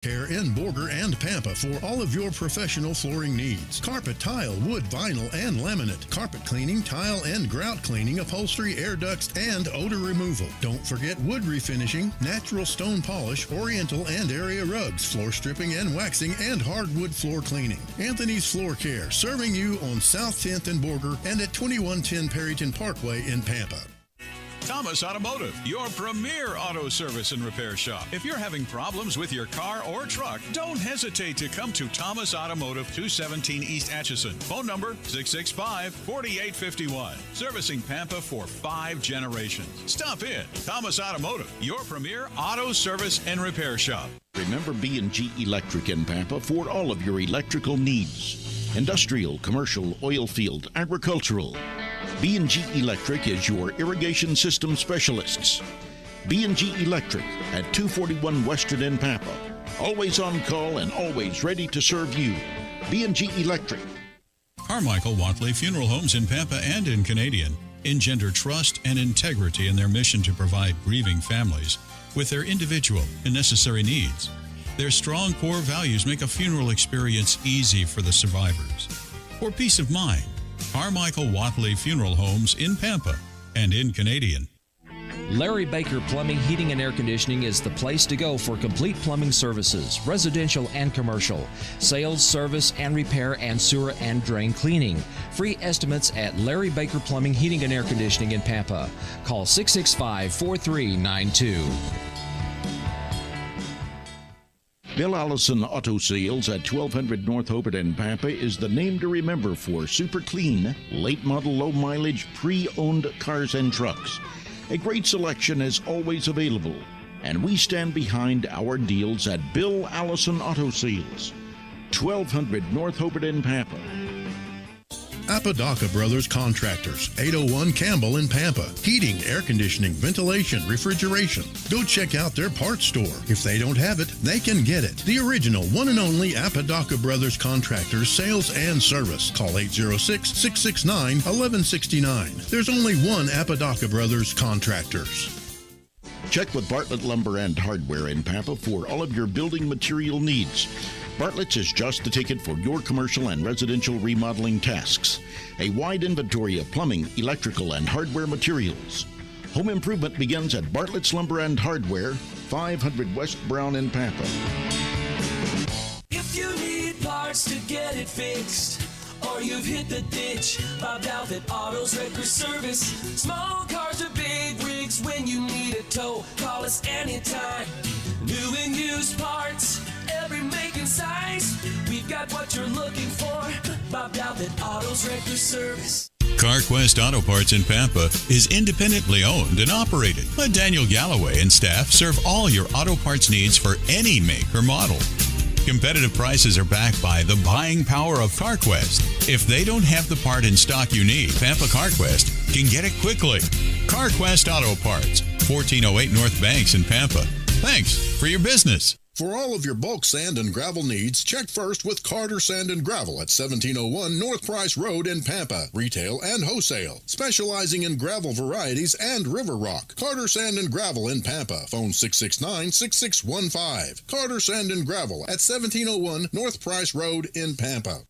Care in Borger and Pampa for all of your professional flooring needs. Carpet, tile, wood, vinyl, and laminate. Carpet cleaning, tile and grout cleaning, upholstery, air ducts, and odor removal. Don't forget wood refinishing, natural stone polish, oriental and area rugs, floor stripping and waxing, and hardwood floor cleaning. Anthony's Floor Care, serving you on South 10th and Borger and at 2110 Perryton Parkway in Pampa. Thomas Automotive, your premier auto service and repair shop. If you're having problems with your car or truck, don't hesitate to come to Thomas Automotive, 217 East Atchison. Phone number 665-4851. Servicing Pampa for 5 generations. Stop in. Thomas Automotive, your premier auto service and repair shop. Remember B&G Electric in Pampa for all of your electrical needs. Industrial, commercial, oil field, agricultural. B&G Electric is your irrigation system specialists. B&G Electric at 241 Western in Pampa. Always on call and always ready to serve you. B&G Electric. Carmichael Watley Funeral Homes in Pampa and in Canadian engender trust and integrity in their mission to provide grieving families with their individual and necessary needs. Their strong core values make a funeral experience easy for the survivors. For peace of mind, Carmichael Watley Funeral Homes in Pampa and in Canadian. Larry Baker Plumbing, Heating, and Air Conditioning is the place to go for complete plumbing services, residential and commercial, sales, service, and repair, and sewer and drain cleaning. Free estimates at Larry Baker Plumbing, Heating, and Air Conditioning in Pampa. Call 665-4392. Bill Allison Auto Sales at 1200 North Hobart in Pampa is the name to remember for super clean, late model, low mileage, pre-owned cars and trucks. A great selection is always available, and we stand behind our deals at Bill Allison Auto Sales, 1200 North Hobart in Pampa. Apodaca Brothers Contractors, 801 Campbell in Pampa. Heating, air conditioning, ventilation, refrigeration. Go check out their parts store. If they don't have it, they can get it. The original one and only Apodaca Brothers Contractors sales and service. Call 806-669-1169. There's only one Apodaca Brothers Contractors. Check with Bartlett Lumber and Hardware in Pampa for all of your building material needs. Bartlett's is just the ticket for your commercial and residential remodeling tasks. A wide inventory of plumbing, electrical, and hardware materials. Home improvement begins at Bartlett's Lumber and Hardware, 500 West Brown in Pampa. If you need parts to get it fixed, or you've hit the ditch, Bob Douthit Autos Wrecker Service. Small cars or big rigs, when you need a tow, call us anytime. New and used parts, every make and size. We've got what you're looking for. Bob Douthit Autos Wrecker Service. CarQuest Auto Parts in Pampa is independently owned and operated. Let Daniel Galloway and staff serve all your auto parts needs for any make or model. Competitive prices are backed by the buying power of CarQuest. If they don't have the part in stock you need, Pampa CarQuest can get it quickly. CarQuest Auto Parts, 1408 North Banks in Pampa. Thanks for your business. For all of your bulk sand and gravel needs, check first with Carter Sand and Gravel at 1701 North Price Road in Pampa. Retail and wholesale. Specializing in gravel varieties and river rock. Carter Sand and Gravel in Pampa. Phone 669-6615. Carter Sand and Gravel at 1701 North Price Road in Pampa.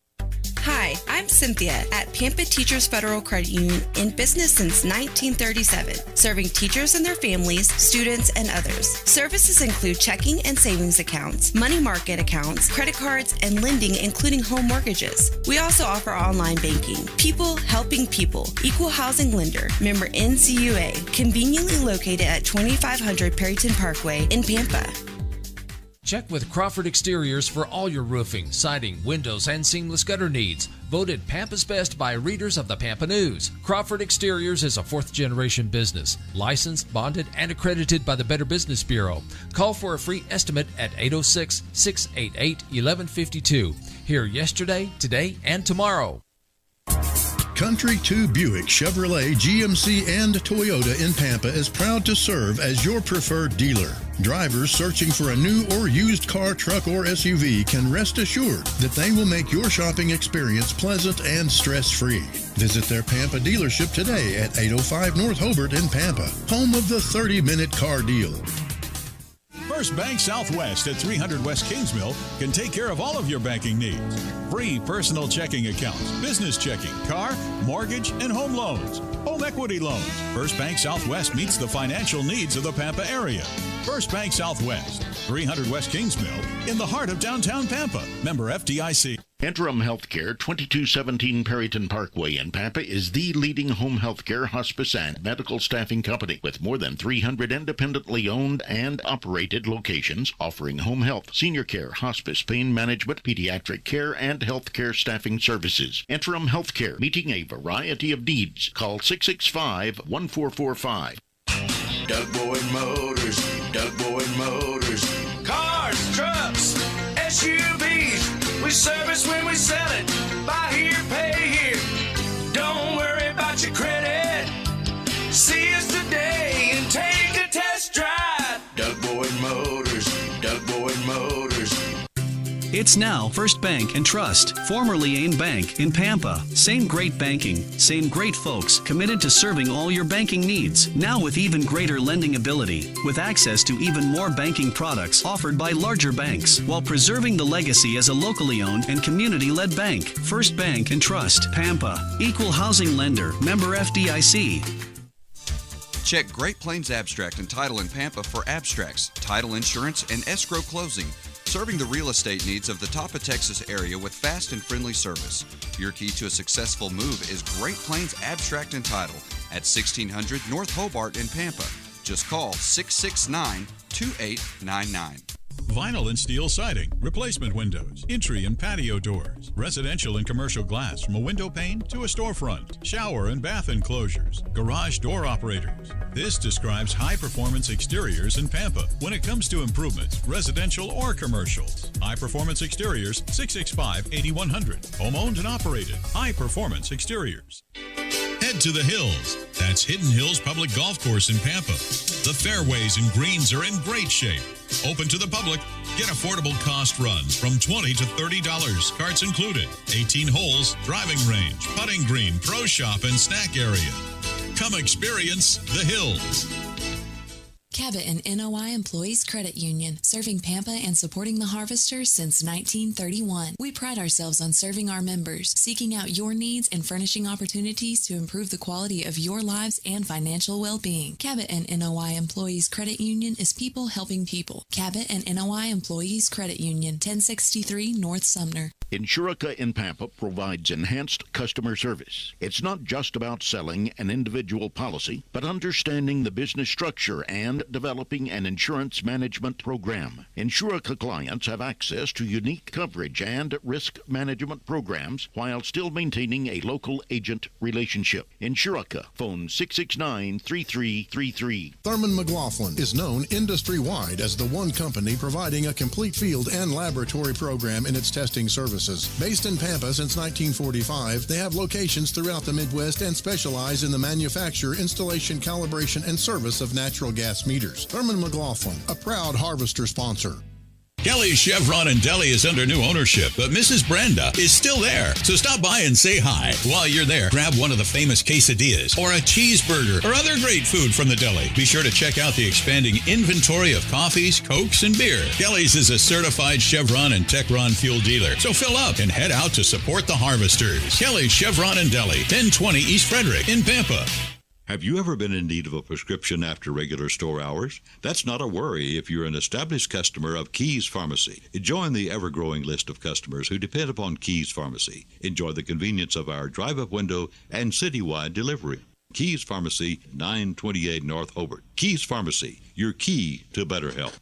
Hi, I'm Cynthia at Pampa Teachers Federal Credit Union, in business since 1937, serving teachers and their families, students, and others. Services include checking and savings accounts, money market accounts, credit cards, and lending, including home mortgages. We also offer online banking. People helping people. Equal housing lender. Member NCUA. Conveniently located at 2500 Perryton Parkway in Pampa. Check with Crawford Exteriors for all your roofing, siding, windows, and seamless gutter needs. Voted Pampa's Best by readers of the Pampa News. Crawford Exteriors is a fourth-generation business, licensed, bonded, and accredited by the Better Business Bureau. Call for a free estimate at 806-688-1152. Here yesterday, today, and tomorrow. Country 2 Buick, Chevrolet, GMC, and Toyota in Pampa is proud to serve as your preferred dealer. Drivers searching for a new or used car, truck, or SUV can rest assured that they will make your shopping experience pleasant and stress-free. Visit their Pampa dealership today at 805 North Hobart in Pampa, home of the 30-minute car deal. First Bank Southwest at 300 West Kingsmill can take care of all of your banking needs. Free personal checking accounts, business checking, car, mortgage, and home loans. Home equity loans. First Bank Southwest meets the financial needs of the Pampa area. First Bank Southwest, 300 West Kingsmill, in the heart of downtown Pampa. Member FDIC. Interim Healthcare, 2217 Perryton Parkway in Pampa, is the leading home healthcare, hospice, and medical staffing company with more than 300 independently owned and operated locations offering home health, senior care, hospice, pain management, pediatric care, and healthcare staffing services. Interim Healthcare, meeting a variety of needs. Call 665-1445. Doug Boyd Motors, Doug Boyd Motors. Cars, trucks, SUVs. We service when we sell it. Buy here, pay here. Don't worry about your credit. See us today and take a test drive. Doug Boyd Motors, Doug Boyd Motors. It's now First Bank and Trust, formerly Ain Bank in Pampa. Same great banking, same great folks committed to serving all your banking needs, now with even greater lending ability, with access to even more banking products offered by larger banks, while preserving the legacy as a locally owned and community-led bank. First Bank and Trust, Pampa. Equal housing lender, member FDIC. Check Great Plains Abstract and Title in Pampa for abstracts, title insurance, and escrow closing. Serving the real estate needs of the top of Texas area with fast and friendly service. Your key to a successful move is Great Plains Abstract and Title at 1600 North Hobart in Pampa. Just call 669-2899. Vinyl and steel siding, replacement windows, entry and patio doors, residential and commercial glass from a window pane to a storefront, shower and bath enclosures, garage door operators. This describes high-performance exteriors in Pampa when it comes to improvements, residential or commercial. High-performance exteriors, 665-8100. Home-owned and operated. High-performance exteriors. Head to the hills. That's Hidden Hills Public Golf Course in Pampa. The fairways and greens are in great shape. Open to the public. Get affordable cost runs from $20 to $30. Carts included. 18 holes, driving range, putting green, pro shop, and snack area. Come experience the hills. Cabot and NOI Employees Credit Union, serving Pampa and supporting the Harvesters since 1931. We pride ourselves on serving our members, seeking out your needs and furnishing opportunities to improve the quality of your lives and financial well-being. Cabot and NOI Employees Credit Union is people helping people. Cabot and NOI Employees Credit Union, 1063 North Sumner. Insurica in Pampa provides enhanced customer service. It's not just about selling an individual policy, but understanding the business structure and developing an insurance management program. Insurica clients have access to unique coverage and risk management programs while still maintaining a local agent relationship. Insurica, phone 669-3333. Thurman McLaughlin is known industry-wide as the one company providing a complete field and laboratory program in its testing services. Based in Pampa since 1945, they have locations throughout the Midwest and specialize in the manufacture, installation, calibration, and service of natural gas meters. Thurman McLaughlin, a proud Harvester sponsor. Kelly's Chevron and Deli is under new ownership, but Mrs. Brenda is still there. So stop by and say hi. While you're there, grab one of the famous quesadillas or a cheeseburger or other great food from the deli. Be sure to check out the expanding inventory of coffees, Cokes, and beer. Kelly's is a certified Chevron and Techron fuel dealer. So fill up and head out to support the Harvesters. Kelly's Chevron and Deli, 1020 East Frederick in Pampa. Have you ever been in need of a prescription after regular store hours? That's not a worry if you're an established customer of Keys Pharmacy. Join the ever-growing list of customers who depend upon Keys Pharmacy. Enjoy the convenience of our drive-up window and citywide delivery. Keys Pharmacy, 928 North Hobart. Keys Pharmacy, your key to better health.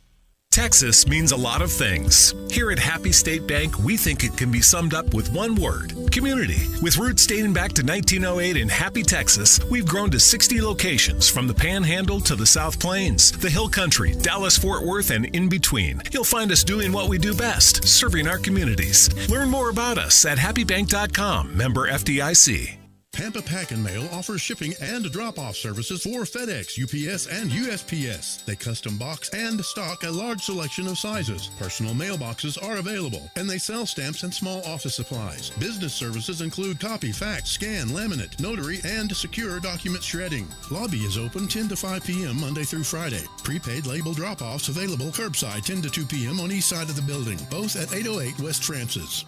Texas means a lot of things. Here at Happy State Bank, we think it can be summed up with one word: community. With roots dating back to 1908 in Happy, Texas, we've grown to 60 locations from the Panhandle to the South Plains, the Hill Country, Dallas-Fort Worth, and in between. You'll find us doing what we do best, serving our communities. Learn more about us at happybank.com, member FDIC. Pampa Pack and Mail offers shipping and drop-off services for FedEx, UPS, and USPS. They custom box and stock a large selection of sizes. Personal mailboxes are available, and they sell stamps and small office supplies. Business services include copy, fax, scan, laminate, notary, and secure document shredding. Lobby is open 10 to 5 p.m. Monday through Friday. Prepaid label drop-offs available curbside 10 to 2 p.m. on east side of the building, both at 808 West Francis.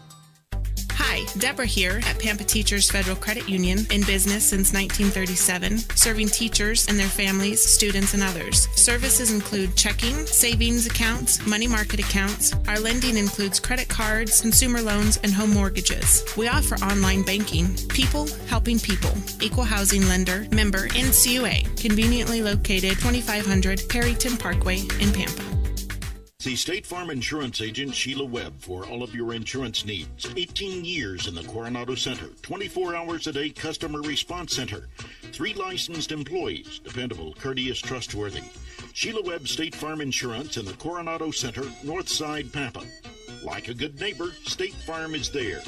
Hi, Deborah here at Pampa Teachers Federal Credit Union, in business since 1937, serving teachers and their families, students, and others. Services include checking, savings accounts, money market accounts. Our lending includes credit cards, consumer loans, and home mortgages. We offer online banking. People helping people. Equal housing lender, member NCUA, conveniently located 2500 Harrington Parkway in Pampa. See State Farm Insurance Agent Sheila Webb for all of your insurance needs. 18 years in the Coronado Center. 24 hours a day customer response center. 3 licensed employees. Dependable, courteous, trustworthy. Sheila Webb State Farm Insurance in the Coronado Center, North Side, Pampa. Like a good neighbor, State Farm is there.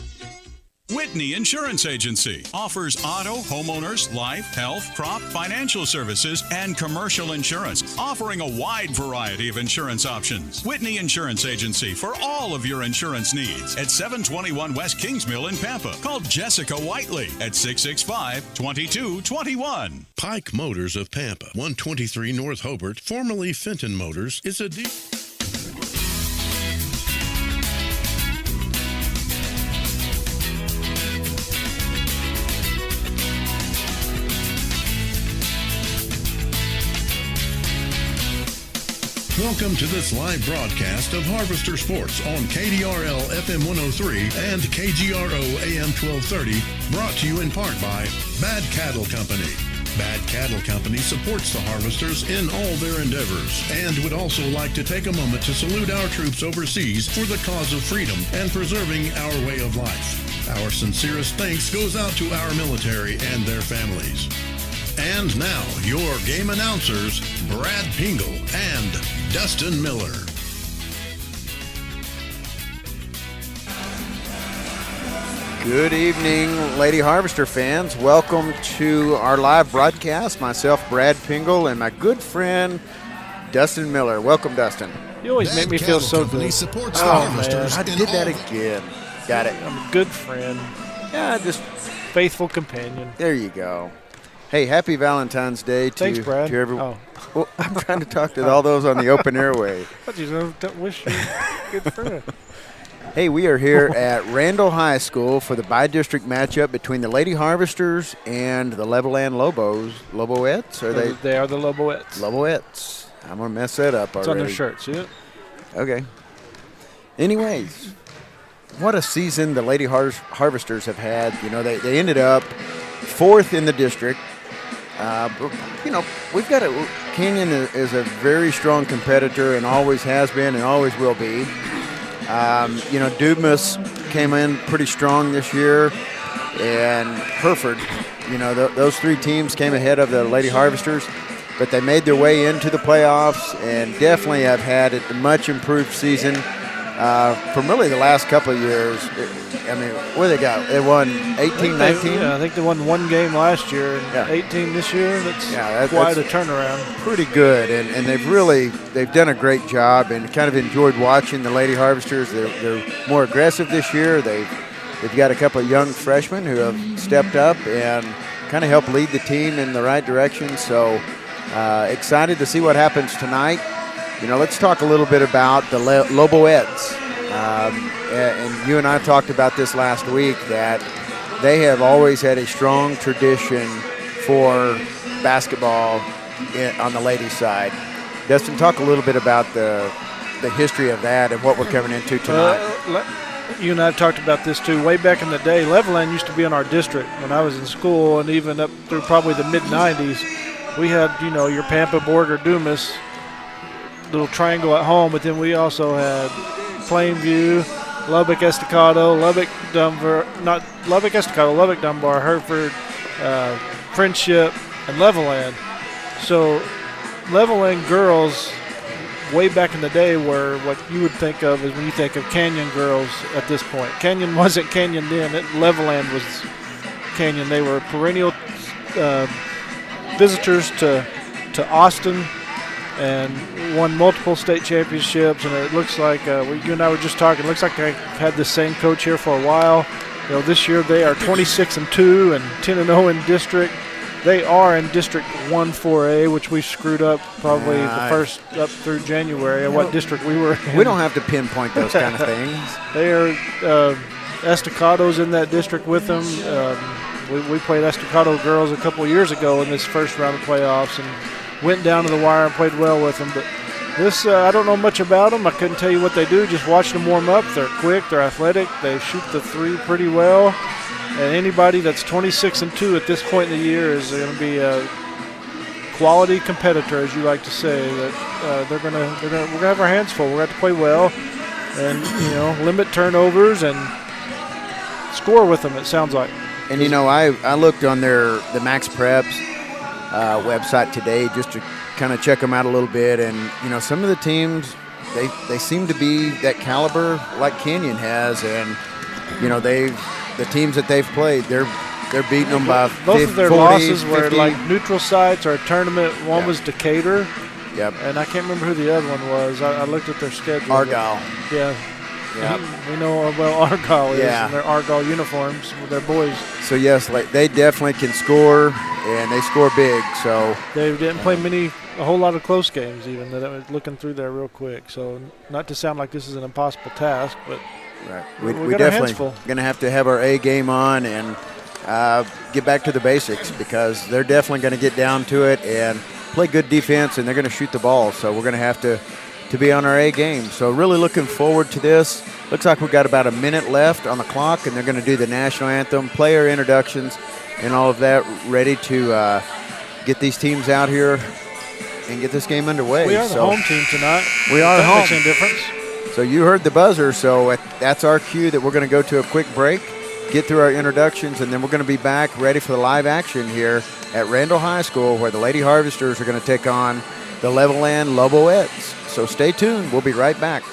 Whitney Insurance Agency offers auto, homeowners, life, health, crop, financial services, and commercial insurance, offering a wide variety of insurance options. Whitney Insurance Agency for all of your insurance needs at 721 West Kingsmill in Pampa. Call Jessica Whiteley at 665-2221. Pike Motors of Pampa, 123 North Hobart, formerly Fenton Motors, is a Welcome to this live broadcast of Harvester Sports on KDRL FM 103 and KGRO AM 1230, brought to you in part by Bad Cattle Company. Bad Cattle Company supports the Harvesters in all their endeavors and would also like to take a moment to salute our troops overseas for the cause of freedom and preserving our way of life. Our sincerest thanks goes out to our military and their families. And now, your game announcers, Brad Pingel and Dustin Miller. Good evening, Lady Harvester fans. Welcome to our live broadcast. Myself, Brad Pingel, and my good friend, Dustin Miller. Welcome, Dustin. You always make me feel so good. Supports the Harvesters. I did that again. Got it. I'm a good friend. Yeah, just faithful companion. There you go. Hey, happy Valentine's Day to, Thanks, Brad. to everyone. Well, I'm trying to talk to all those on the open airway. But you don't wish you a good friend. Hey, we are here at Randall High School for the bi-district matchup between the Lady Harvesters and the Levelland Loboettes. Are they? They are the Loboettes. Loboettes. I'm going to mess that up already. It's on their shirt, see it? Okay. Anyways, what a season the Lady Harvesters have had. You know, they ended up 4th in the district. You know, we've got Canyon is a very strong competitor and always has been and always will be. You know, Dumas came in pretty strong this year, and Hereford, you know, those 3 teams came ahead of the Lady Harvesters, but they made their way into the playoffs and definitely have had a much improved season from really the last couple of years. I mean, what they got? They won 18, 19? Yeah, I think they won 1 game last year and 18 this year. That's quite a turnaround. Pretty good, and they've done a great job and kind of enjoyed watching the Lady Harvesters. They're more aggressive this year. They've got a couple of young freshmen who have stepped up and kind of helped lead the team in the right direction. So excited to see what happens tonight. You know, let's talk a little bit about the Loboettes. And you and I talked about this last week, that they have always had a strong tradition for basketball on the ladies' side. Dustin, talk a little bit about the history of that and what we're coming into tonight. You and I have talked about this too. Way back in the day, Levelland used to be in our district when I was in school, and even up through probably the mid-'90s. We had, you know, your Pampa, Borger, Dumas, little triangle at home, but then we also had Plainview, Lubbock Estacado, Lubbock Dunbar, Hereford, Friendship, and Levelland. So Levelland girls way back in the day were what you would think of as when you think of Canyon girls at this point. Canyon wasn't Canyon then. Levelland was Canyon. They were perennial visitors to Austin and won multiple state championships. And it looks like you and I were just talking. It looks like they've had the same coach here for a while. This year they are 26-2 and 10-0 in district. They are in District 1-4A, which we screwed up probably the first up through January and what district we were in. We don't have to pinpoint those kind of things. They are Estacado's in that district with them. We played Estacado girls a couple of years ago in this first round of playoffs and went down to the wire and played well with them. But this, I don't know much about them. I couldn't tell you what they do. Just watch them warm up. They're quick. They're athletic. They shoot the three pretty well. And anybody that's 26-2 at this point in the year is going to be a quality competitor, as you like to say. That we're going to have our hands full. We're going to have to play well, and limit turnovers and score with them. It sounds like. And I looked on the Max Preps website today just to kind of check them out a little bit, and some of the teams they seem to be that caliber like Canyon has, and the teams that they've played, they're beating them by 50, both of their 40, losses 50. were like neutral sites or a tournament. One was Decatur. Yep. And I can't remember who the other one was. I looked at their schedule. Argyle. Yeah. Yep. We know how well Argyle is Yeah. in their Argyle uniforms with their boys. So yes, they definitely can score, and they score big. So they didn't play a whole lot of close games even. That I was looking through there real quick. So not to sound like this is an impossible task, but right. we definitely going to have our A game on and get back to the basics, because they're definitely going to get down to it and play good defense, and they're going to shoot the ball. So we're going to have to be on our A game. So really looking forward to this. Looks like we've got about a minute left on the clock, and they're going to do the national anthem, player introductions, and all of that, ready to get these teams out here and get this game underway. We are the home team tonight. We are home. That makes any difference. So you heard the buzzer, so that's our cue that we're going to go to a quick break, get through our introductions, and then we're going to be back ready for the live action here at Randall High School, where the Lady Harvesters are going to take on the Levelland Loboettes. So stay tuned. We'll be right back.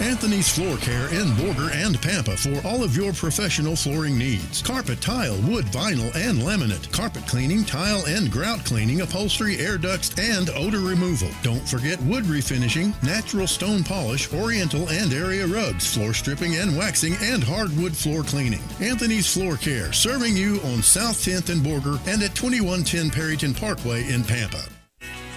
Anthony's Floor Care in Borger and Pampa for all of your professional flooring needs. Carpet, tile, wood, vinyl, and laminate. Carpet cleaning, tile and grout cleaning, upholstery, air ducts, and odor removal. Don't forget wood refinishing, natural stone polish, oriental and area rugs, floor stripping and waxing, and hardwood floor cleaning. Anthony's Floor Care, serving you on South 10th and Borger and at 2110 Perryton Parkway in Pampa.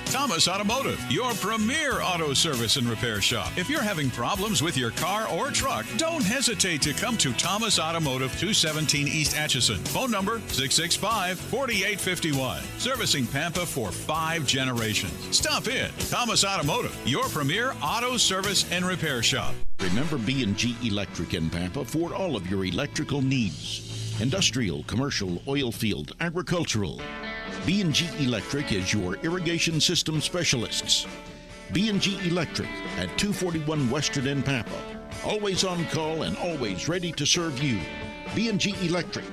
Thomas Automotive, your premier auto service and repair shop. If you're having problems with your car or truck, don't hesitate to come to Thomas Automotive, 217 East Atchison. Phone number 665-4851. Servicing Pampa for 5 generations. Stop in. Thomas Automotive, your premier auto service and repair shop. Remember B&G Electric in Pampa for all of your electrical needs. Industrial, commercial, oil field, agricultural. B&G Electric is your irrigation system specialists. B&G Electric at 241 Western in Pampa. Always on call and always ready to serve you. B&G Electric.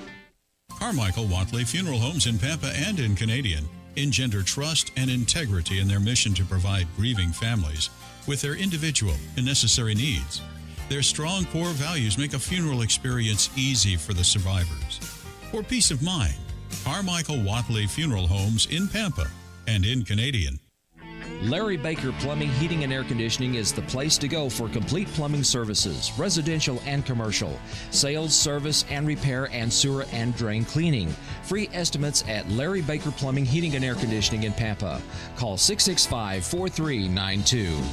Carmichael Watley Funeral Homes in Pampa and in Canadian engender trust and integrity in their mission to provide grieving families with their individual and necessary needs. Their strong core values make a funeral experience easy for the survivors. For peace of mind, Carmichael Watley Funeral Homes in Pampa and in Canadian. Larry Baker Plumbing, Heating, and Air Conditioning is the place to go for complete plumbing services, residential and commercial, sales, service, and repair, and sewer and drain cleaning. Free estimates at Larry Baker Plumbing, Heating, and Air Conditioning in Pampa. Call 665-4392.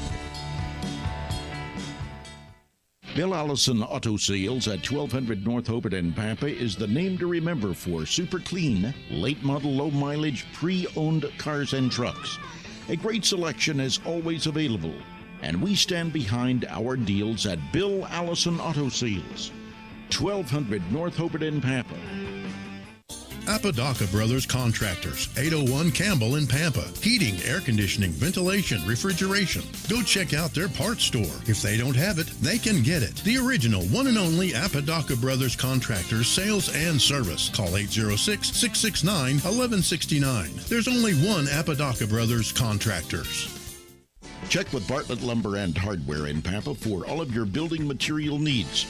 Bill Allison Auto Sales at 1200 North Hobart in Pampa is the name to remember for super clean, late model, low mileage, pre-owned cars and trucks. A great selection is always available, and we stand behind our deals at Bill Allison Auto Sales, 1200 North Hobart in Pampa. Apodaca Brothers Contractors, 801 Campbell in Pampa. Heating, air conditioning, ventilation, refrigeration. Go check out their parts store. If they don't have it, they can get it. The original one and only Apodaca Brothers Contractors sales and service. Call 806-669-1169. There's only one Apodaca Brothers Contractors. Check with Bartlett Lumber and Hardware in Pampa for all of your building material needs.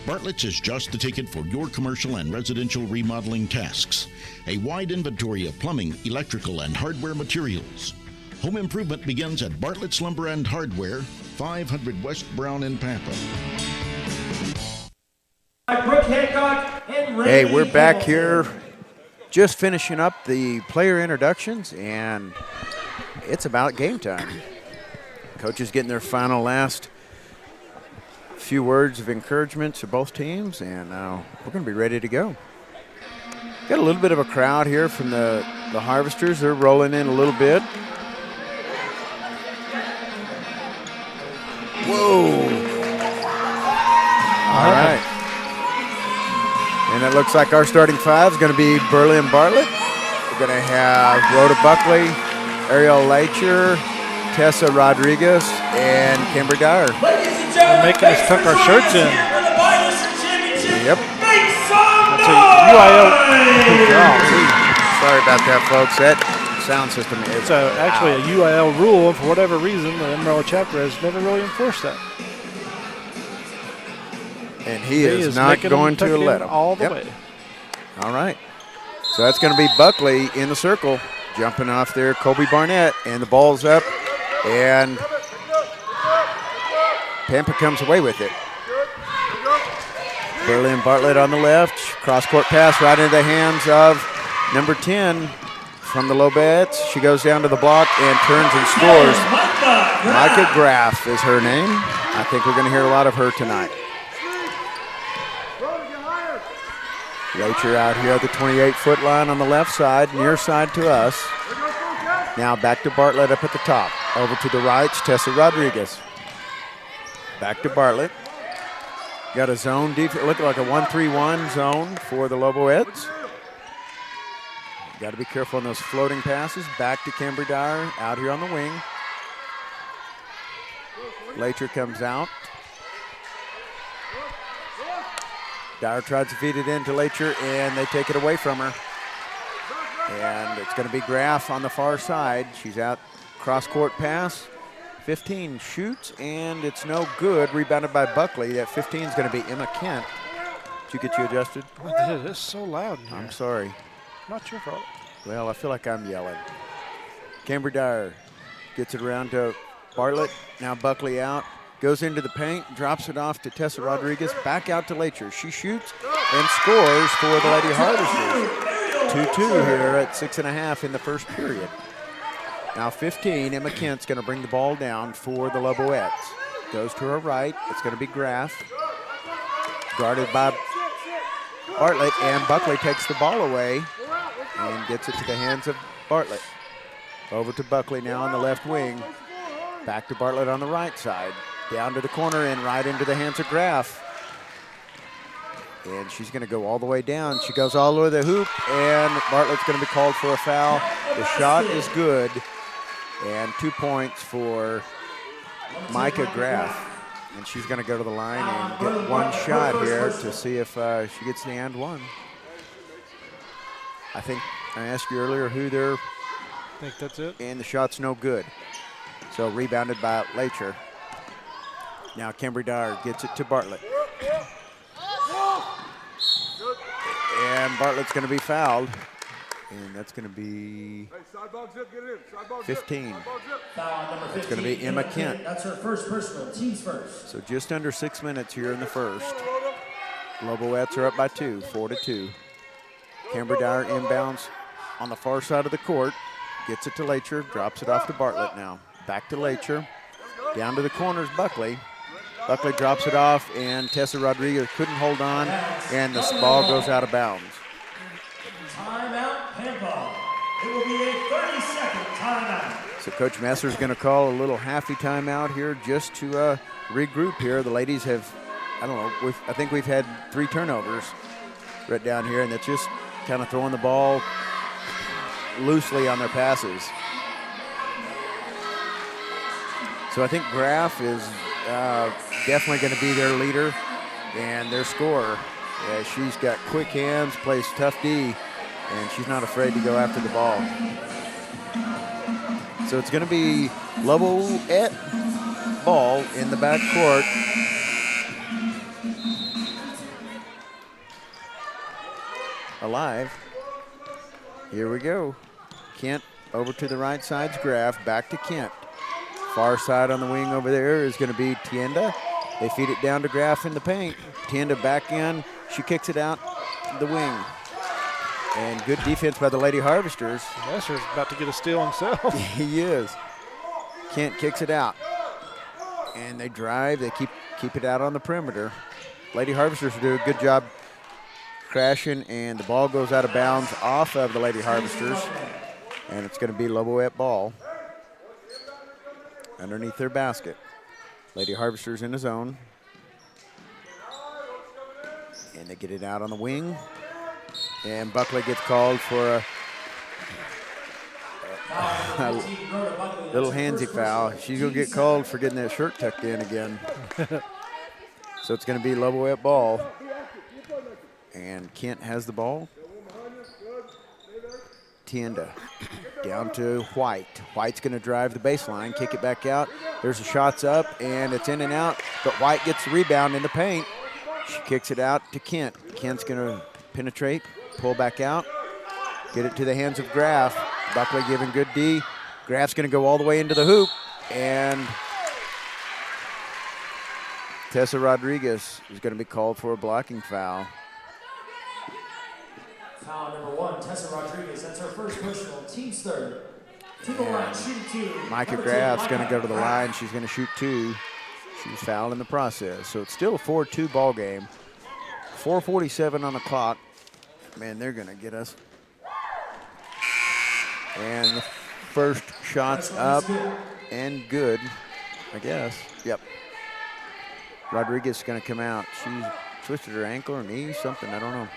Bartlett's is just the ticket for your commercial and residential remodeling tasks. A wide inventory of plumbing, electrical, and hardware materials. Home improvement begins at Bartlett's Lumber and Hardware, 500 West Brown in Pampa. Hey, we're back here just finishing up the player introductions, and it's about game time. Coaches getting their final last few words of encouragement to both teams, and now we're going to be ready to go. Got a little bit of a crowd here from the Harvesters. They're rolling in a little bit. Whoa. All right. And it looks like our starting five is going to be Burley and Bartlett. We're going to have Rhoda Buckley, Ariel Leitcher, Tessa Rodriguez, and Kimber Dyer. They're making us tuck our shirts in. Yep. That's a UIL. Sorry about that, folks. That sound system is It's actually a UIL rule, and for whatever reason, the Amarillo chapter has never really enforced that. And he is not going to let him. All the way. All right. So that's going to be Buckley in the circle, jumping off there. Kobe Barnett, and the ball's up, and Pampa comes away with it. Burley and Bartlett on the left. Cross-court pass right into the hands of number 10 from the Loboettes. She goes down to the block and turns and scores. Micah Graff is her name. I think we're going to hear a lot of her tonight. Leitcher out here at the 28-foot line on the left side, near side to us. Now back to Bartlett up at the top. Over to the right, Tessa Rodriguez. Back to Bartlett. Got a zone defense, looking like a 1-3-1 zone for the Loboettes. Got to be careful on those floating passes. Back to Kimber Dyer out here on the wing. Leitcher comes out. Dyer tries to feed it into Leitcher, and they take it away from her. And it's going to be Graff on the far side. She's out, cross-court pass. 15 shoots, and it's no good. Rebounded by Buckley. That 15 is going to be Emma Kent. Did you get you adjusted? It is so loud in here. I'm sorry. Not your fault. Well, I feel like I'm yelling. Kimber Dyer gets it around to Bartlett. Now Buckley out. Goes into the paint, drops it off to Tessa Rodriguez, back out to Leitcher. She shoots and scores for the Lady Harvesters. 2-2 here at 6.5 in the first period. Now 15, Emma Kent's going to bring the ball down for the Loboettes. Goes to her right. It's going to be Graff. Guarded by Bartlett, and Buckley takes the ball away and gets it to the hands of Bartlett. Over to Buckley now on the left wing. Back to Bartlett on the right side. Down to the corner and right into the hands of Graff. And she's going to go all the way down. She goes all the way to the hoop, and Bartlett's going to be called for a foul. The shot is good, and 2 points for Micah Graff. And she's going to go to the line and get one shot here to see if she gets the and one. I think I asked you earlier who they're. I think that's it. And the shot's no good. So rebounded by Leitcher. Now Kimber Dyer gets it to Bartlett. And Bartlett's going to be fouled. And that's going to be 15. It's going to be Emma Kent. That's her first personal, team's first. So just under 6 minutes here in the first. Loboettes are up by 2, 4-2. Kimber Dyer inbounds on the far side of the court. Gets it to Leitcher, drops it off to Bartlett now. Back to Leitcher. Down to the corners, Buckley. Buckley drops it off, and Tessa Rodriguez couldn't hold on, and the ball goes out of bounds. Timeout, Pampa. It will be a 30-second timeout. So Coach Messer's going to call a little halfy timeout here just to regroup here. The ladies have, I don't know, I think we've had 3 turnovers right down here, and it's just kind of throwing the ball loosely on their passes. So I think Graff is definitely going to be their leader and their scorer. Yeah, she's got quick hands, plays tough D, and she's not afraid to go after the ball. So it's going to be Loboette ball in the back court. alive. Here we go. Kent over to the right side's Graff, back to Kent. Far side on the wing over there is going to be Tienda. They feed it down to Graff in the paint. Tienda back in. She kicks it out the wing. And good defense by the Lady Harvesters. Messer's about to get a steal himself. He is. Kent kicks it out. And they drive. They keep it out on the perimeter. Lady Harvesters do a good job crashing, and the ball goes out of bounds off of the Lady Harvesters. And it's going to be Loboette ball underneath their basket. Lady Harvesters in the zone. And they get it out on the wing. And Buckley gets called for a little handsy foul. She's going to get called for getting that shirt tucked in again. So it's going to be Loboette ball. And Kent has the ball. Tienda down to White. White's going to drive the baseline, kick it back out. There's the shots up, and it's in and out. But White gets the rebound in the paint. She kicks it out to Kent. Kent's going to penetrate, pull back out, get it to the hands of Graff. Buckley giving good D. Graff's going to go all the way into the hoop, and Tessa Rodriguez is going to be called for a blocking foul. Foul number 1, Tessa Rodriguez. That's her first personal. Team's third. To the line, shooting 2. Micah Graff's going to go to the line. She's going to shoot 2. She was fouled in the process. So it's still a 4-2 ball game. 4:47 on the clock. Man, they're going to get us. And the first shot's up and good, I guess. Yep. Rodriguez is going to come out. She twisted her ankle or knee, something, I don't know.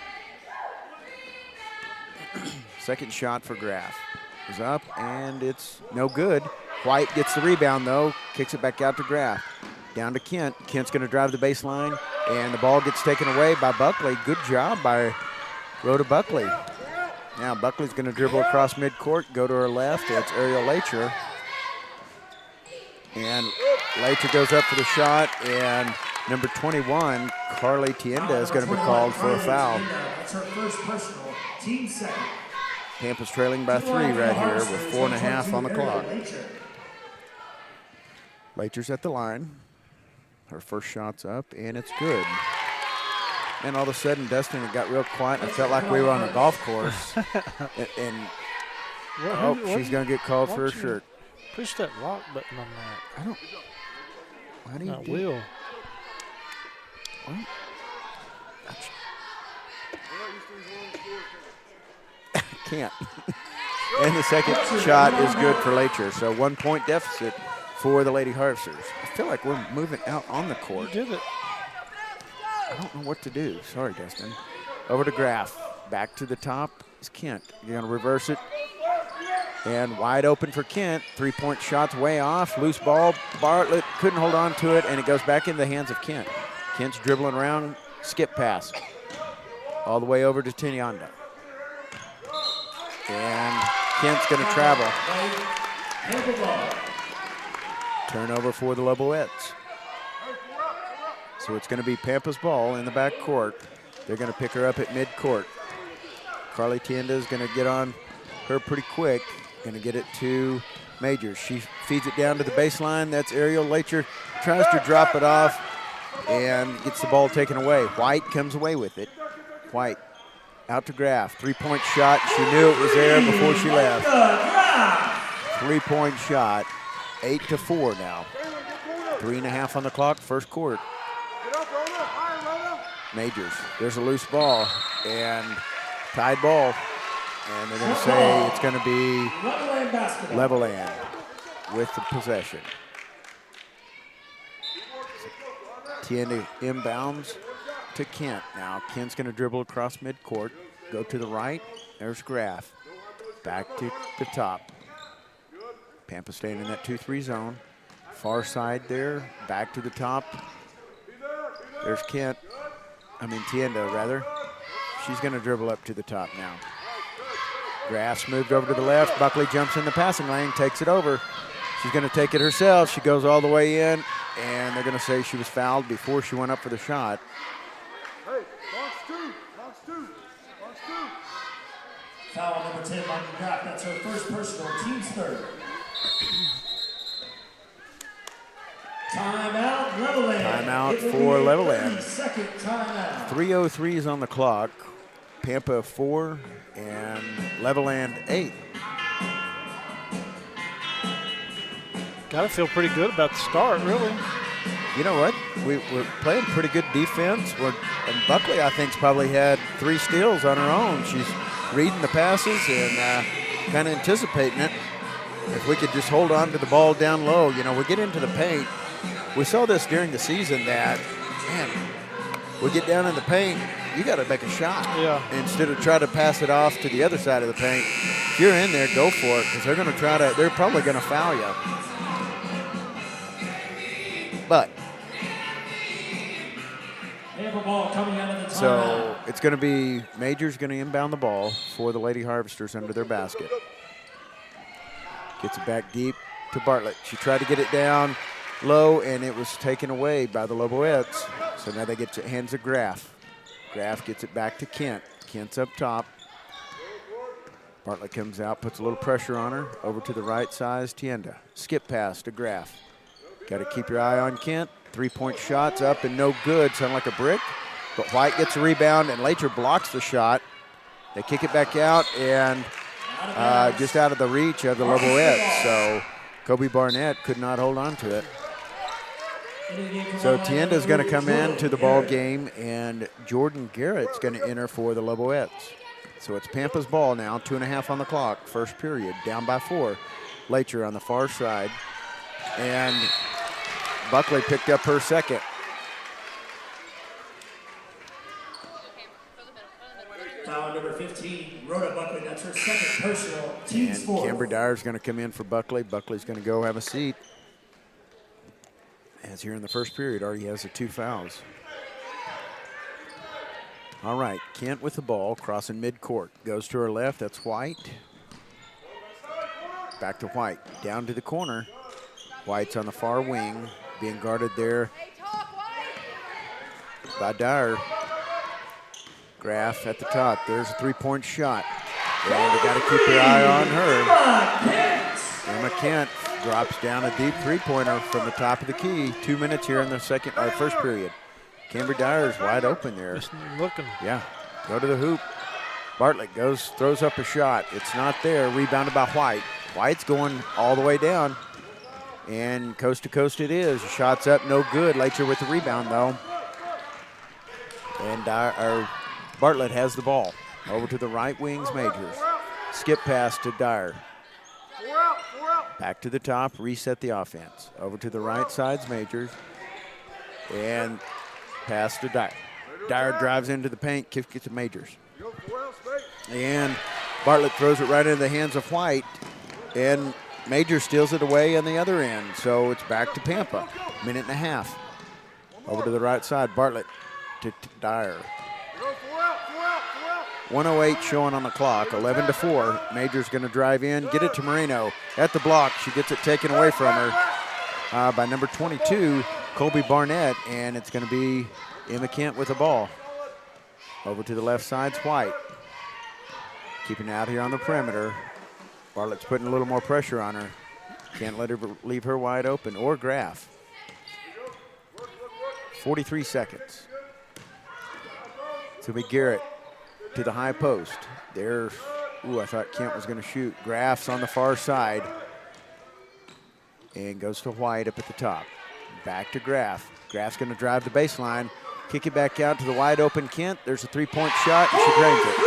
Second shot for Graff is up, and it's no good. White gets the rebound, though, kicks it back out to Graff. Down to Kent. Kent's going to drive the baseline, and the ball gets taken away by Buckley. Good job by Rhoda Buckley. Now Buckley's going to dribble across midcourt, go to her left. It's Ariel Lacher. And Lacher goes up for the shot, and number 21, Carly Tienda, is going to be called for a foul. That's her first personal. Team second. Tampa's trailing by 3 right here with 4.5 on the clock. Lacher's at the line. Her first shot's up, and it's good. And all of a sudden, Dustin, it got real quiet. I felt like we were on a golf course. She's going to get called for her shirt. Push that lock button on that. I don't. How do you Not do will. What? Can't. And the second shot is good for Lacher. So 1 point deficit for the Lady Harvesters. I feel like we're moving out on the court. You did it. I don't know what to do. Sorry, Dustin. Over to Graff. Back to the top is Kent. You're going to reverse it. And wide open for Kent. 3-point shots way off. Loose ball. Bartlett couldn't hold on to it, and it goes back in the hands of Kent. Kent's dribbling around. Skip pass. All the way over to Tienda. And Kent's going to travel. Turnover for the Loboettes. So it's going to be Pampa's ball in the back court. They're going to pick her up at midcourt. Carly Tienda is going to get on her pretty quick. Going to get it to Majors. She feeds it down to the baseline. That's Ariel Lacher. Tries to drop it off and gets the ball taken away. White comes away with it. White out to Graff. 3-point shot. She knew it was there before she left. 3-point shot. 8-4 now. 3.5 on the clock, first quarter. Majors. There's a loose ball and tied ball. And they're going to say it's going to be Levelland with the possession. Tienda inbounds to Kent. Now Kent's going to dribble across midcourt, go to the right. There's Graff. Back to the top. Pampa staying in that 2-3 zone. Far side there, back to the top. There's Tienda rather. She's going to dribble up to the top now. Graff's moved over to the left. Buckley jumps in the passing lane, takes it over. She's going to take it herself. She goes all the way in, and they're going to say she was fouled before she went up for the shot. Foul number 10, Michael Graff. That's her first personal, team's third. Timeout, Levelland. Timeout for Levelland. 30-second timeout. 3:03 is on the clock. Pampa 4 and Levelland 8. Got to feel pretty good about the start, really. You know what? We're playing pretty good defense. And Buckley, I think, has probably had 3 steals on her own. She's reading the passes and kind of anticipating it. If we could just hold on to the ball down low, we get into the paint. We saw this during the season that, man, we get down in the paint, you got to make a shot. Yeah. Instead of try to pass it off to the other side of the paint. If you're in there, go for it, because they're probably going to foul you. But Ball coming out of the so it's going to be Major's going to inbound the ball for the Lady Harvesters under their basket. Gets it back deep to Bartlett. She tried to get it down low, and it was taken away by the Loboettes. So now they get to hands of Graff. Graff gets it back to Kent. Kent's up top. Bartlett comes out, puts a little pressure on her. Over to the right side, Tienda. Skip pass to Graff. Got to keep your eye on Kent. 3-point shots up and no good. Sound like a brick. But White gets a rebound, and Later blocks the shot. They kick it back out, and just out of the reach of the Loboettes. So Kobe Barnett could not hold on to it. So Tienda's going to come into the ball game, and Jordan Garrett's going to enter for the Loboettes. So it's Pampa's ball now, 2.5 on the clock, first period, down by 4. Later on the far side. And Buckley picked up her second. Foul number 15, Rhoda Buckley. That's her second personal. Team's And fourth. Kimber Dyer's going to come in for Buckley. Buckley's going to go have a seat. As here in the first period, already has the 2 fouls. All right, Kent with the ball, crossing midcourt. Goes to her left, that's White. Back to White, down to the corner. White's on the far wing, being guarded there by Dyer. Graff at the top. There's a 3-point shot. And they got to keep their eye on her. Emma Kent drops down a deep 3-pointer from the top of the key. 2 minutes here in the first period. Kimber Dyer's wide open there. Just looking. Yeah, go to the hoop. Bartlett throws up a shot. It's not there. Rebounded by White. White's going all the way down. And coast to coast it is. Shots up, no good. Later with the rebound, though. And Bartlett has the ball. Over to the right wings, Majors. Skip pass to Dyer. Back to the top, reset the offense. Over to the right side's Majors. And pass to Dyer. Dyer drives into the paint, kicks it to Majors. And Bartlett throws it right into the hands of White. And Major steals it away on the other end. So it's back to Pampa. 1.5 minutes. Over to the right side, Bartlett to Dyer. 1:08 showing on the clock, 11-4. Major's going to drive in, get it to Moreno. At the block, she gets it taken away from her by number 22, Colby Barnett, and it's going to be Emma Kent with the ball. Over to the left side's White. Keeping out here on the perimeter. Bartlett's putting a little more pressure on her. Can't let her leave her wide open, or Graff. 43 seconds. It's going to be Garrett to the high post. There, I thought Kent was going to shoot. Graff's on the far side. And goes to White up at the top. Back to Graff. Graff's going to drive the baseline. Kick it back out to the wide open Kent. There's a 3-point shot, and she drains it.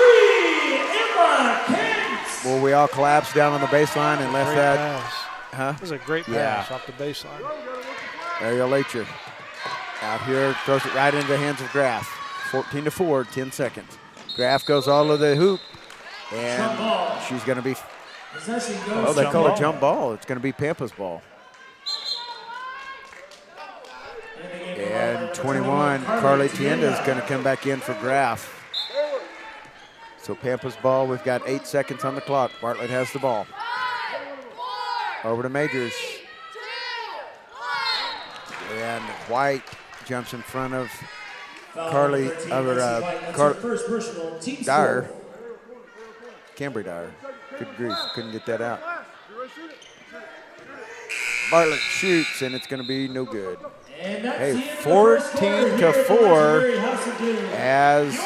Well, we all collapsed down on the baseline and left that. Pass. Huh? It was a great pass off the baseline. Ariel Lacher out here, throws it right into the hands of Graff. 14-4, 10 seconds. Graff goes all to the hoop, and she's going to be. Oh, they call it jump ball. It's going to be Pampa's ball. And 21, Carly Tienda is going to come back in for Graff. So Pampa's ball, we've got 8 seconds on the clock. Bartlett has the ball. Over to Majors. And White jumps in front of Dyer. Cambry Dyer. Good grief, couldn't get that out. Bartlett shoots, and it's going to be no good. Hey, 14-4 as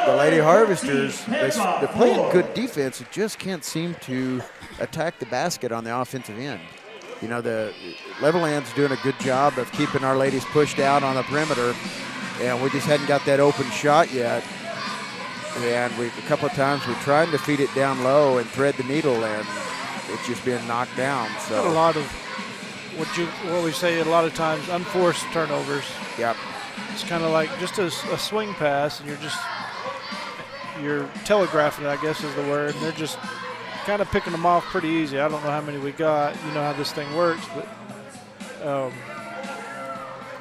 the Lady Harvesters, they're playing good defense. It just can't seem to attack the basket on the offensive end. You know, the Levelland's doing a good job of keeping our ladies pushed out on the perimeter, and we just hadn't got that open shot yet. And a couple of times we're trying to feed it down low and thread the needle, and it's just being knocked down. So a lot of what we say a lot of times, unforced turnovers. Yep. It's kind of like just a swing pass, and you're telegraphing it, I guess is the word, and they're just kind of picking them off pretty easy. I don't know how many we got. You know how this thing works, but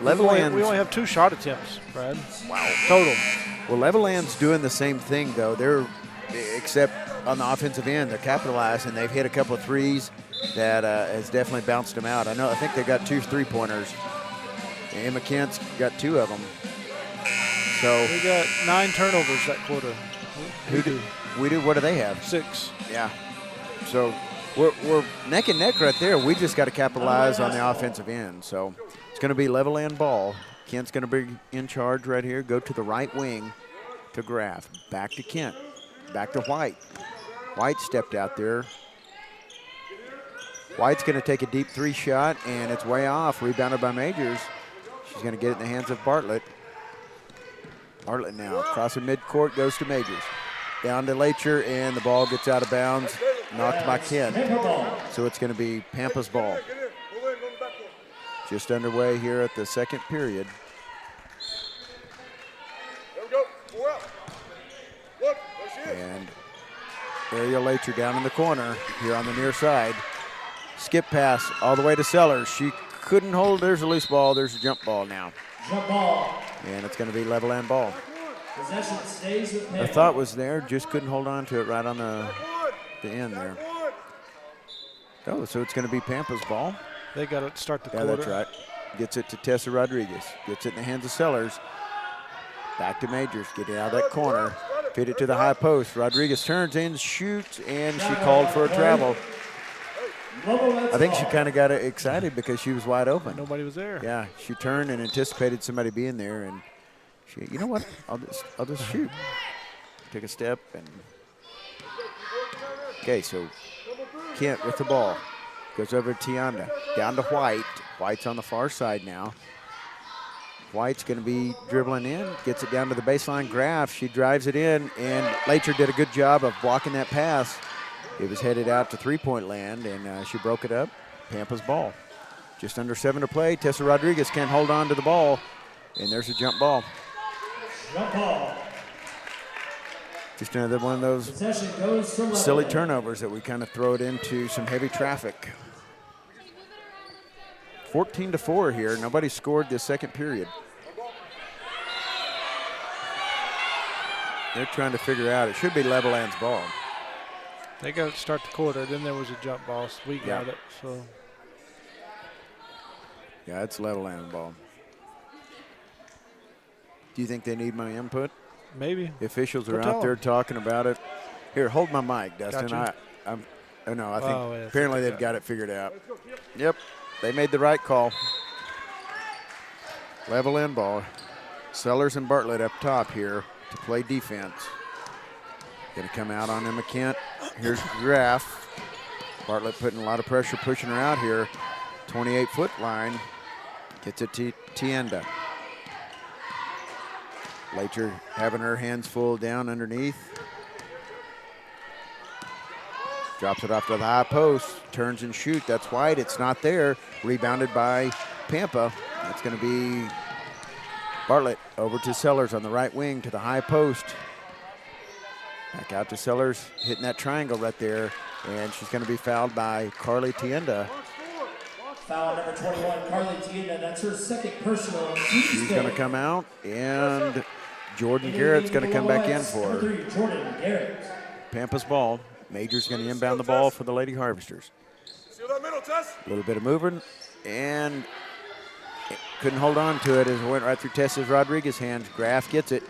Levelland. We only have 2 shot attempts, Brad. Wow. Total. Well, Levelland's doing the same thing, though. Except on the offensive end, they're capitalizing. They've hit a couple of threes that has definitely bounced them out. I think they got 2 3-pointers. Emma Kent's got 2 of them. So we got 9 turnovers that quarter. We do. What do they have? 6. Yeah. So we're neck and neck right there. We just got to capitalize on the offensive end. So it's going to be Levelland ball. Kent's going to be in charge right here. Go to the right wing to Graff. Back to Kent. Back to White. White stepped out there. White's going to take a deep 3 shot, and it's way off. Rebounded by Majors. She's going to get it in the hands of Bartlett. Bartlett now crossing midcourt, goes to Majors. Down to Lacher, and the ball gets out of bounds. Knocked by Kent. So it's going to be Pampa's ball. Just underway here at the second period. And Ariel Lacher down in the corner here on the near side. Skip pass all the way to Sellers. She couldn't hold. There's a loose ball. There's a jump ball now. Jump ball. And it's going to be Levelland ball. Possession stays with The thought was there, just couldn't hold on to it right on the end there. Oh, so it's going to be Pampa's ball. They got to start the quarter. Yeah, that's right. Gets it to Tessa Rodriguez. Gets it in the hands of Sellers. Back to Majors. Getting out of that corner. Feed it to the high post. Rodriguez turns in, shoots, and she called for a travel. I think she kind of got excited because she was wide open. Nobody was there. Yeah, she turned and anticipated somebody being there, and she, you know what? I'll just shoot. Take a step and. Okay, so Kent with the ball goes over to Tianda, down to White. White's on the far side now. White's going to be dribbling in, gets it down to the baseline. Graff, she drives it in, and Lacher did a good job of blocking that pass. It was headed out to 3-point land, and she broke it up. Pampa's ball. Just under 7 to play. Tessa Rodriguez can't hold on to the ball, and there's a jump ball. Jump ball. Just another one of those silly turnovers that we kind of throw it into some heavy traffic. 14-4 here. Nobody scored this second period. They're trying to figure out. It should be Levelland's ball. They got to start the quarter. Then there was a jump ball. So we got it. So. Yeah, it's Levelland ball. Do you think they need my input? Maybe. The officials are out there talking about it. Here, hold my mic, Dustin. Gotcha. I think apparently they've got it figured out. Yep, they made the right call. Levelland ball. Sellers and Bartlett up top here to play defense. Going to come out on Emma Kent. Here's Graff. Bartlett putting a lot of pressure, pushing her out here. 28-foot line. Gets it to Tienda. Lacher having her hands full down underneath. Drops it off to the high post. Turns and shoot. That's White. It's not there. Rebounded by Pampa. That's going to be Bartlett over to Sellers on the right wing to the high post. Back out to Sellers, hitting that triangle right there. And she's going to be fouled by Carly Tienda. Foul number 21, Carly Tienda. That's her second personal. She's going to come out, and Jordan Garrett's going to come back in for her. Jordan Garrett. Pampa's ball. Major's going to inbound the ball for the Lady Harvesters. A little bit of movement, and couldn't hold on to it as it went right through Tessa Rodriguez's hands. Graff gets it,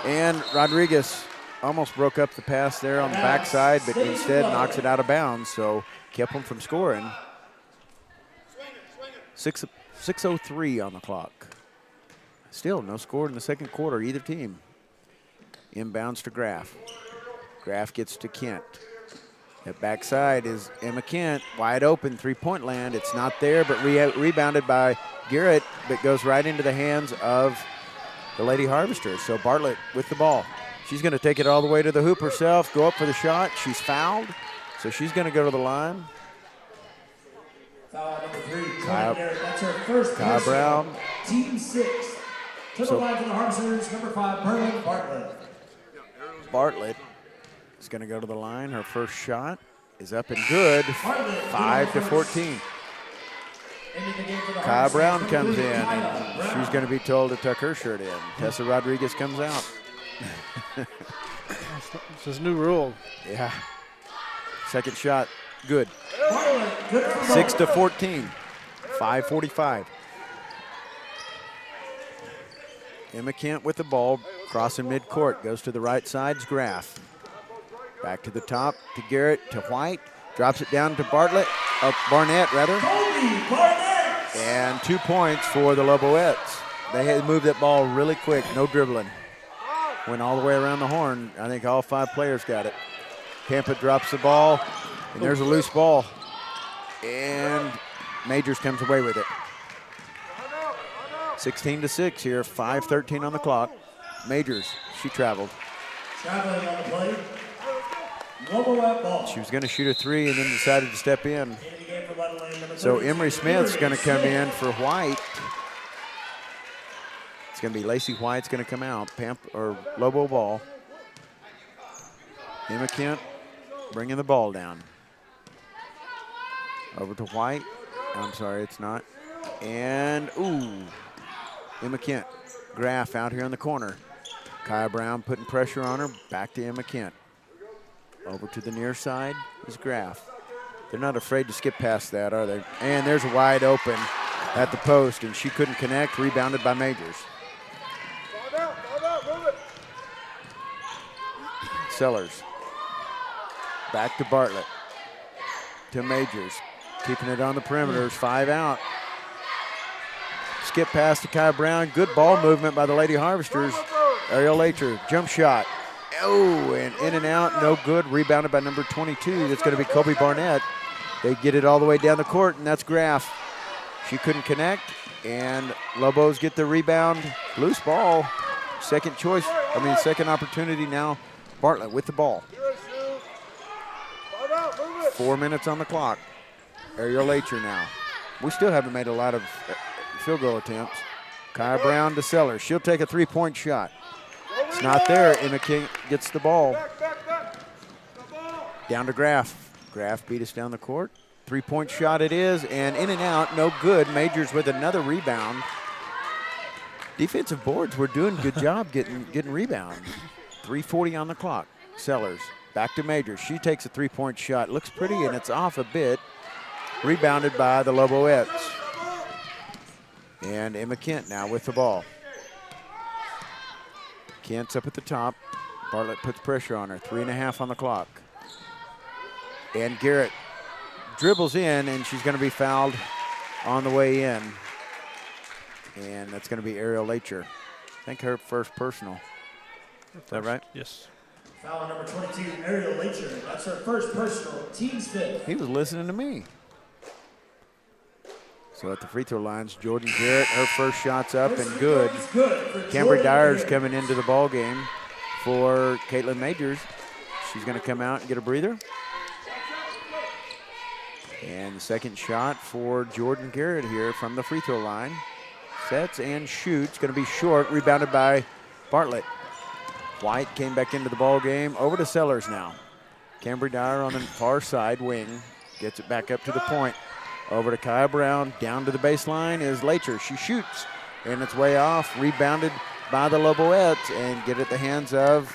and Rodriguez almost broke up the pass there on the backside, but instead knocks it out of bounds, so kept them from scoring. 6:03 on the clock. Still no score in the second quarter, either team. Inbounds to Graff. Graff gets to Kent. That backside is Emma Kent, wide open, three-point land. It's not there, but rebounded by Garrett, but goes right into the hands of the Lady Harvesters. So Bartlett with the ball. She's going to take it all the way to the hoop herself, go up for the shot. She's fouled, so she's going to go to the line. Foul number 3, that's her first. Kyle Brown. Team 6. To the line for the Harvesters, number 5, Merlin Bartlett. Bartlett is going to go to the line. Her first shot is up and good, 5-14. Kyle Brown comes in, and she's going to be told to tuck her shirt in. Tessa Rodriguez comes out. It's his new rule. Yeah. Second shot, good. 6-14, 5:45. Emma Kent with the ball, crossing midcourt, goes to the right side's Graff. Back to the top to Garrett, to White, drops it down to Barnett rather. And 2 points for the Loboettes. They had moved that ball really quick, no dribbling. Went all the way around the horn. I think all 5 players got it. Pampa drops the ball, and there's a loose ball. And Majors comes away with it. 16-6 here, 5:13 on the clock. Majors, she traveled. Traveling on the play. Loboette ball. She was going to shoot a 3 and then decided to step in. So Emery Smith's going to come in for White. It's going to be Lacey White's going to come out. Lobo ball. Emma Kent bringing the ball down. Over to White. I'm sorry, it's not. And, Emma Kent. Graff out here in the corner. Kaya Brown putting pressure on her. Back to Emma Kent. Over to the near side is Graff. They're not afraid to skip past that, are they? And there's a wide open at the post, and she couldn't connect. Rebounded by Majors. Sellers. Back to Bartlett. To Majors. Keeping it on the perimeters. 5 out. Skip pass to Kaya Brown. Good ball movement by the Lady Harvesters. Ariel Later, jump shot. And in and out, no good. Rebounded by number 22. That's going to be Kobe Barnett. They get it all the way down the court, and that's Graff. She couldn't connect, and Lobos get the rebound. Loose ball. Second opportunity now. Bartlett with the ball. 4 minutes on the clock. Ariel Later now. We still haven't made a lot of field goal attempts. Kaya Brown to Sellers. She'll take a 3-point shot. It's not there. Emma King gets the ball. Down to Graff. Graff beat us down the court. 3-point shot it is, and in and out, no good. Majors with another rebound. Defensive boards were doing a good job getting rebounds. 3:40 on the clock. Sellers back to Majors. She takes a 3-point shot. Looks pretty, and it's off a bit. Rebounded by the Loboettes. And Emma Kent now with the ball. Kent's up at the top. Bartlett puts pressure on her. 3.5 on the clock. And Garrett dribbles in, and she's going to be fouled on the way in. And that's going to be Ariel Lacher. I think her first personal. Is that right? Yes. Foul number 22, Ariel Lacher. That's her first personal. Team's 5th. He was listening to me. So at the free throw lines, Jordan Garrett, her first shot's up and good. Cambry Dyer's coming into the ball game for Caitlin Majors. She's going to come out and get a breather. And the second shot for Jordan Garrett here from the free throw line. Sets and shoots, going to be short, rebounded by Bartlett. White came back into the ball game. Over to Sellers now. Cambry Dyer on the far side wing. Gets it back up to the point. Over to Kaya Brown. Down to the baseline is Lacher. She shoots, and it's way off. Rebounded by the Loboettes, and get it at the hands of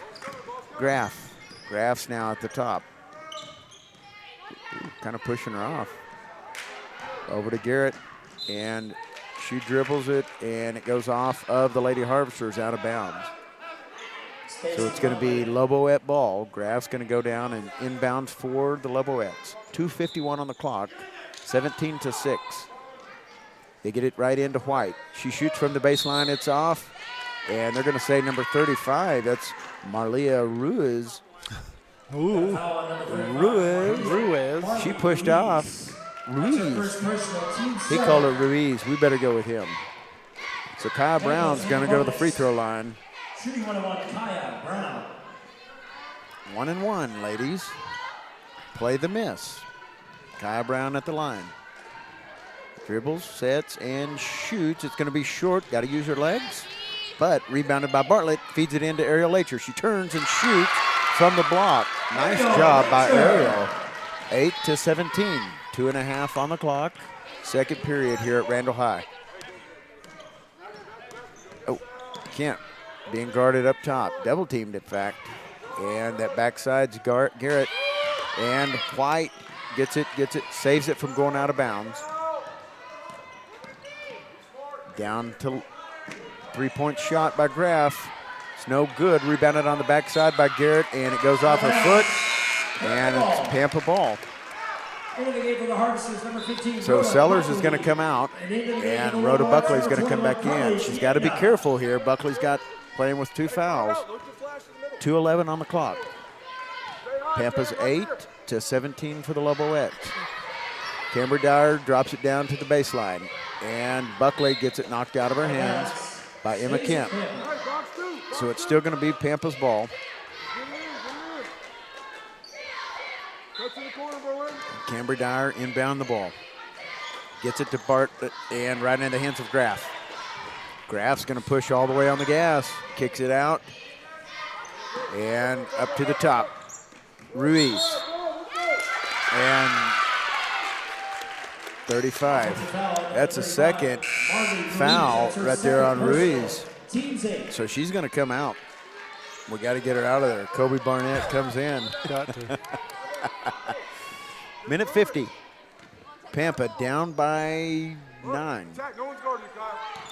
Graff. Graff's now at the top. Kind of pushing her off. Over to Garrett, and she dribbles it, and it goes off of the Lady Harvesters out of bounds. So it's going to be Loboette ball. Graf's going to go down and inbounds for the Loboettes. 2:51 on the clock, 17-6. They get it right into White. She shoots from the baseline. It's off. And they're going to say number 35. That's Marlia Ruiz. Ooh. Ruiz. She pushed off. Ruiz. He called her Ruiz. We better go with him. So Kaya Brown's going to go to the free throw line. Shooting 1-1, Kaya Brown. 1-1, ladies. Play the miss. Kaya Brown at the line. Dribbles, sets, and shoots. It's going to be short. Got to use her legs. But rebounded by Bartlett. Feeds it into Ariel Lacher. She turns and shoots from the block. Nice job by Ariel. 8-17. 2.5 on the clock. Second period here at Randall High. Oh, Kent being guarded up top. Double teamed, in fact. And that backside's Garrett. And White gets it, saves it from going out of bounds. Down to three-point shot by Graf. It's no good. Rebounded on the backside by Garrett, and it goes off her foot. And it's Pampa ball. So Sellers is going to come out, and Rhoda Buckley is going to come back in. She's got to be careful here. Buckley's got playing with 2 fouls. 2:11 on the clock. Pampa's 8-17 for the Loboettes. Camber Dyer drops it down to the baseline, and Buckley gets it knocked out of her hands by Emma Kemp. So it's still going to be Pampa's ball. Camber Dyer inbound the ball. Gets it to Bart and right in the hands of Graf. Graf's going to push all the way on the gas. Kicks it out. And up to the top. Ruiz. And 35. That's a second foul right there on Ruiz. So she's going to come out. We got to get her out of there. Kobe Barnett comes in. Got to. Minute 50. Pampa down by 9.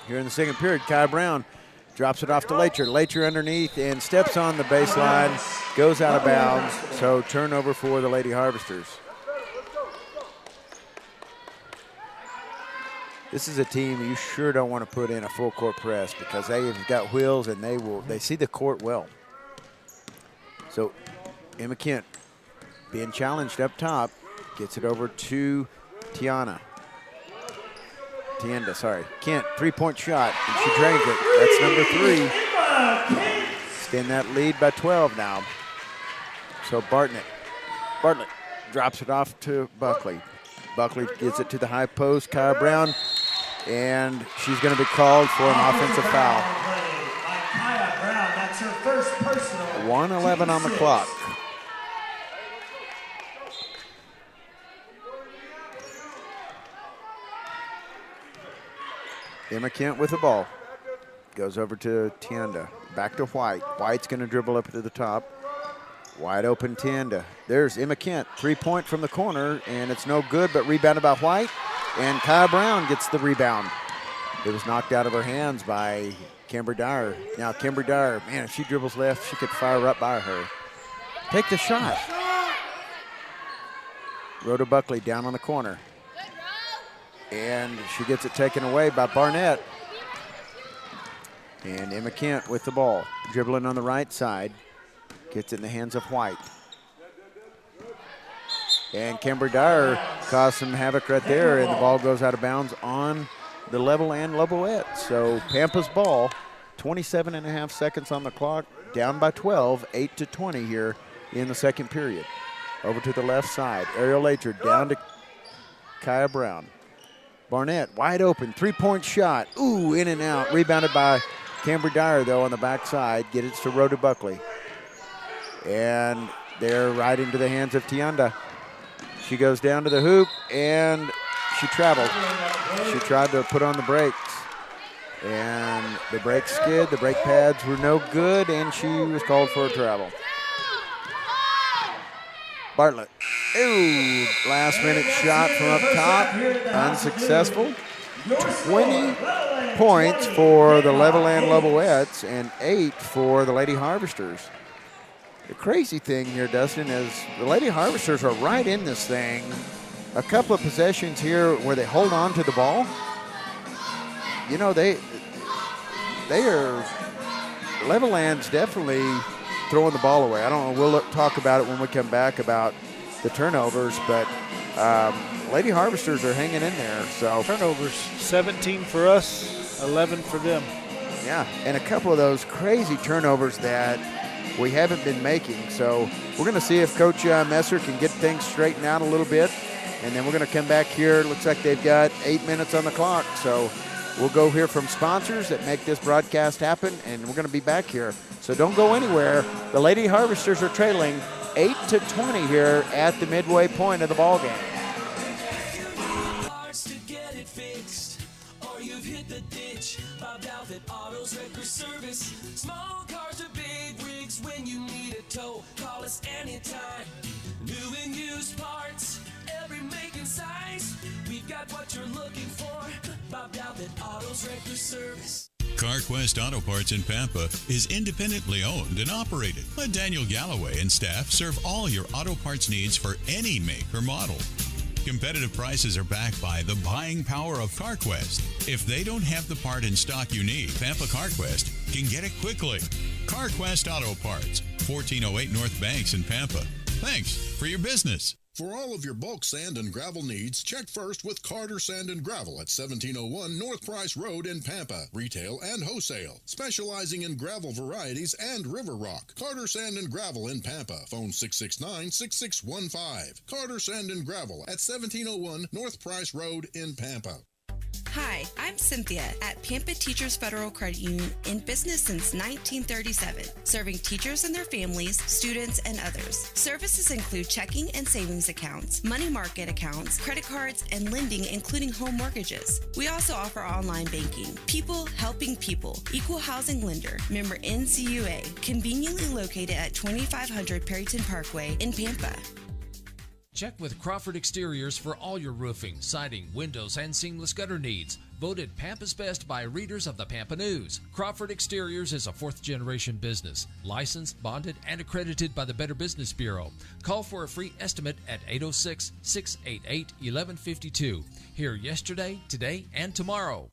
Here in the second period, Kai Brown drops it off to Lacher. Lacher underneath and steps on the baseline, goes out of bounds. So turnover for the Lady Harvesters. This is a team you sure don't want to put in a full court press because they've got wheels and they see the court well. So Emma Kent being challenged up top, gets it over to Tienda, sorry. Kent, three-point shot, and she drains it. That's number 3. Extend that lead by 12 now. So Bartlett drops it off to Buckley. Buckley gets it to the high post, Kaya Brown, and she's going to be called for an offensive foul. 1:11 on the clock. Emma Kent with the ball. Goes over to Tienda. Back to White. White's going to dribble up to the top. Wide open Tienda. There's Emma Kent. 3-point from the corner, and it's no good, but rebounded by White. And Kaya Brown gets the rebound. It was knocked out of her hands by Camber Dyer. Now Camber Dyer, man, if she dribbles left, she could fire up by her. Take the shot. Rhoda Buckley down on the corner. And she gets it taken away by Barnett. And Emma Kent with the ball. Dribbling on the right side. Gets it in the hands of White. And Camber Dyer caused some havoc right there, and the ball goes out of bounds on the Levelland Loboettes. So Pampa's ball, 27.5 seconds on the clock, down by 12, 8-20 here in the second period. Over to the left side. Ariel Lacher down to Kaya Brown. Barnett wide open, 3-point shot. Ooh, in and out. Rebounded by Camber Dyer, though, on the backside. Get it to Rhoda Buckley. And they're right into the hands of Tienda. She goes down to the hoop, and she traveled. She tried to put on the brakes. And the brakes skid. The brake pads were no good, and she was called for a travel. Bartlett. Ooh, last minute shot from up top. Unsuccessful. 20 points for the Levelland Loboettes and 8 for the Lady Harvesters. The crazy thing here, Dustin, is the Lady Harvesters are right in this thing. A couple of possessions here where they hold on to the ball. You know, they are, Levelland's definitely throwing the ball away. I don't know, we'll talk about it when we come back about the turnovers, but Lady Harvesters are hanging in there. So turnovers, 17 for us, 11 for them. Yeah, and a couple of those crazy turnovers that we haven't been making. So we're going to see if Coach Messer can get things straightened out a little bit, and then we're going to come back here. It looks like they've got 8 minutes on the clock. So we'll go hear from sponsors that make this broadcast happen, and we're going to be back here. So don't go anywhere. The Lady Harvesters are trailing 8-20 here at the midway point of the ball game. Small cars or big rigs, when you need a tow, call us anytime. New and used parts, every make and size. We've got what you're looking for. Bob Douthat Autos Wrecker Service. CarQuest Auto Parts in Pampa is independently owned and operated. Let Daniel Galloway and staff serve all your auto parts needs for any make or model. Competitive prices are backed by the buying power of CarQuest. If they don't have the part in stock you need, Pampa CarQuest can get it quickly. CarQuest Auto Parts, 1408 North Banks in Pampa. Thanks for your business. For all of your bulk sand and gravel needs, check first with Carter Sand and Gravel at 1701 North Price Road in Pampa. Retail and wholesale, specializing in gravel varieties and river rock. Carter Sand and Gravel in Pampa. Phone 669-6615. Carter Sand and Gravel at 1701 North Price Road in Pampa. Hi, I'm Cynthia at Pampa Teachers Federal Credit Union, in business since 1937, serving teachers and their families, students, and others. Services include checking and savings accounts, money market accounts, credit cards, and lending, including home mortgages. We also offer online banking. People helping people. Equal housing lender. Member NCUA. Conveniently located at 2500 Perryton Parkway in Pampa. Check with Crawford Exteriors for all your roofing, siding, windows, and seamless gutter needs. Voted Pampa's Best by readers of the Pampa News. Crawford Exteriors is a fourth-generation business, licensed, bonded, and accredited by the Better Business Bureau. Call for a free estimate at 806-688-1152. Here yesterday, today, and tomorrow.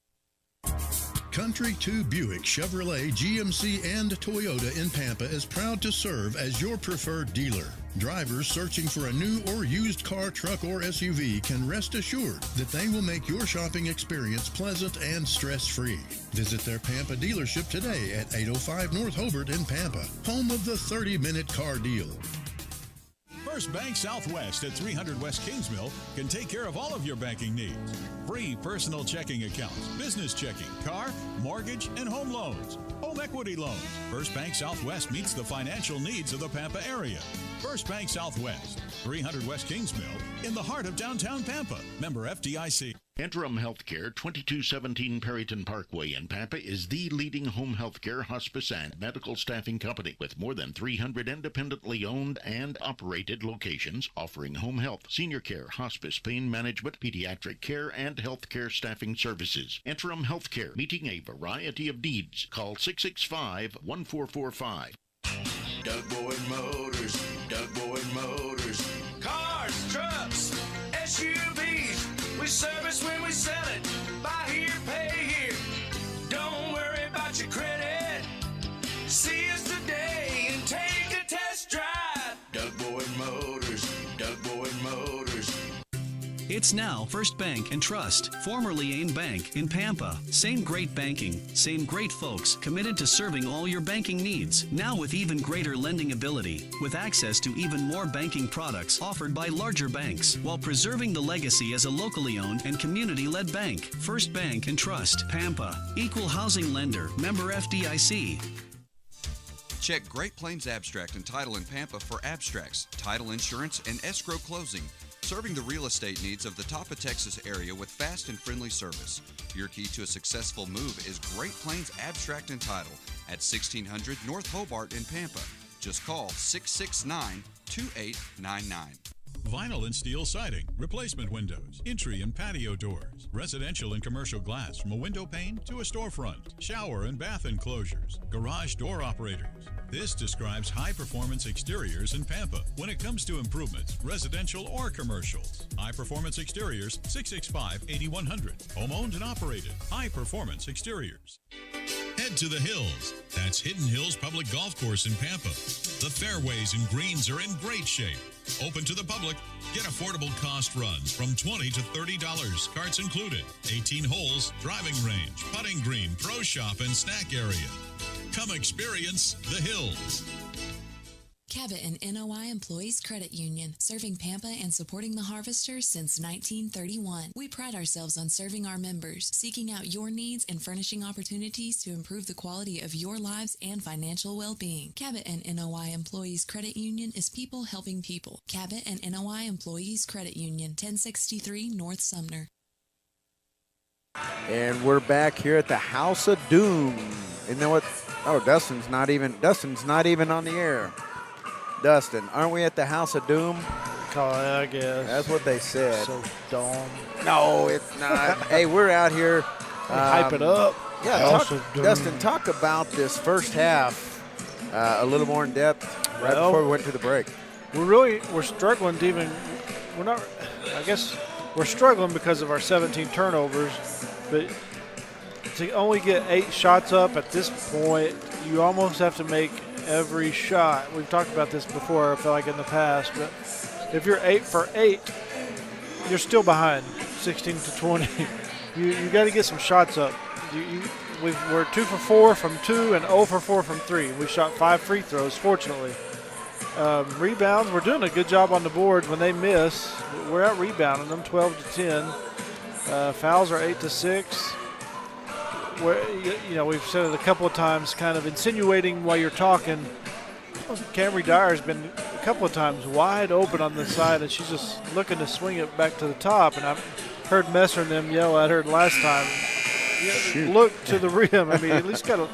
Country 2 Buick, Chevrolet, GMC, and Toyota in Pampa is proud to serve as your preferred dealer. Drivers searching for a new or used car, truck, or SUV can rest assured that they will make your shopping experience pleasant and stress-free. Visit their Pampa dealership today at 805 North Hobart in Pampa, home of the 30-minute car deal. First Bank Southwest at 300 West Kingsmill can take care of all of your banking needs. Free personal checking accounts, business checking, car, mortgage, and home loans. Home equity loans. First Bank Southwest meets the financial needs of the Pampa area. First Bank Southwest, 300 West Kingsmill, in the heart of downtown Pampa. Member FDIC. Interim Healthcare, 2217 Perryton Parkway in Pampa, is the leading home healthcare, hospice, and medical staffing company with more than 300 independently owned and operated locations offering home health, senior care, hospice, pain management, pediatric care, and healthcare staffing services. Interim Healthcare, meeting a variety of needs. Call 665-1445. Doug Boyd Motors, Doug Boyd Motors. Cars, trucks, SUVs. We service when we sell it. Buy here, pay here. Don't worry about your credit. See us today and take a test drive. Doug Boyd Motors, Doug Boyd Motors. It's now First Bank and Trust, formerly AIM Bank in Pampa. Same great banking, same great folks committed to serving all your banking needs. Now with even greater lending ability, with access to even more banking products offered by larger banks, while preserving the legacy as a locally owned and community-led bank. First Bank and Trust, Pampa. Equal housing lender, member FDIC. Check Great Plains Abstract and Title in Pampa for abstracts, title insurance, and escrow closing. Serving the real estate needs of the Pampa, Texas area with fast and friendly service. Your key to a successful move is Great Plains Abstract and Title at 1600 North Hobart in Pampa. Just call 669-2899. vinyl and steel siding, replacement windows, entry and patio doors, residential and commercial glass from a window pane to a storefront, shower and bath enclosures, garage door operators. This describes high-performance exteriors in Pampa when it comes to improvements, residential or commercial. High-performance exteriors, 665-8100. Home-owned and operated. High-performance exteriors. Head to the hills. That's Hidden Hills Public Golf Course in Pampa. The fairways and greens are in great shape. Open to the public. Get affordable cost runs from $20 to $30. Carts included. 18 holes, driving range, putting green, pro shop, and snack area. Come experience the hills. Cabot and NOI Employees Credit Union, serving Pampa and supporting the Harvesters since 1931. We pride ourselves on serving our members, seeking out your needs and furnishing opportunities to improve the quality of your lives and financial well-being. Cabot and NOI Employees Credit Union is people helping people. Cabot and NOI Employees Credit Union, 1063 North Sumner. And we're back here at the House of Doom. You know what? Oh, Dustin's not even on the air. Dustin, aren't we at the House of Doom? I guess. That's what they said. So dumb. No, it's not. Hey, we're out here. Hype it up. Yeah, Dustin, talk about this first half a little more in depth before we went to the break. We're struggling to even – we're struggling because of our 17 turnovers, but to only get 8 shots up at this point, you almost have to make every shot. We've talked about this before, I feel like, in the past, but if you're 8 for 8, you're still behind 16 to 20. You got to get some shots up. We're 2 for 4 from 2 and 0 for 4 from 3. We shot 5 free throws, fortunately. Rebounds, we're doing a good job on the board. When they miss, we're out rebounding them 12 to 10. Fouls are 8 to 6. We've said it a couple of times, kind of insinuating while you're talking. Camry Dyer's been a couple of times wide open on the side, and she's just looking to swing it back to the top. And I've heard Messer and them yell at her last time. Look to the rim. I mean, at least you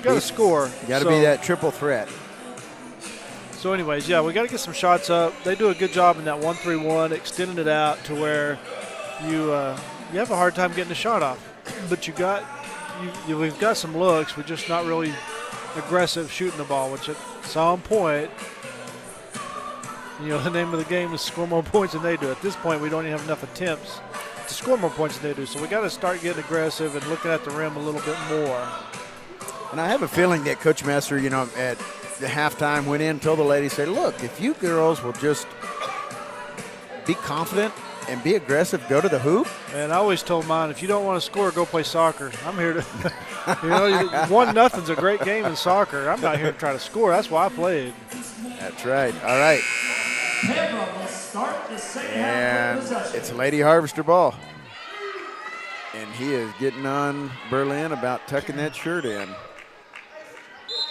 got to score. You got to be that triple threat. So, anyways, we got to get some shots up. They do a good job in that 1-3-1, extending it out to where you have a hard time getting a shot off. But we've got some looks. We're just not really aggressive shooting the ball, which at some point, the name of the game is score more points than they do. At this point, we don't even have enough attempts to score more points than they do. So we got to start getting aggressive and looking at the rim a little bit more. And I have a feeling that Coach Messer, at the halftime went in, told the ladies, say, look, if you girls will just be confident and be aggressive, go to the hoop. And I always told mine, if you don't want to score, go play soccer. I'm here to, 1-0's a great game in soccer. I'm not here to try to score. That's why I played. That's right. All right. And it's a Lady Harvester ball. And he is getting on Berlin about tucking that shirt in.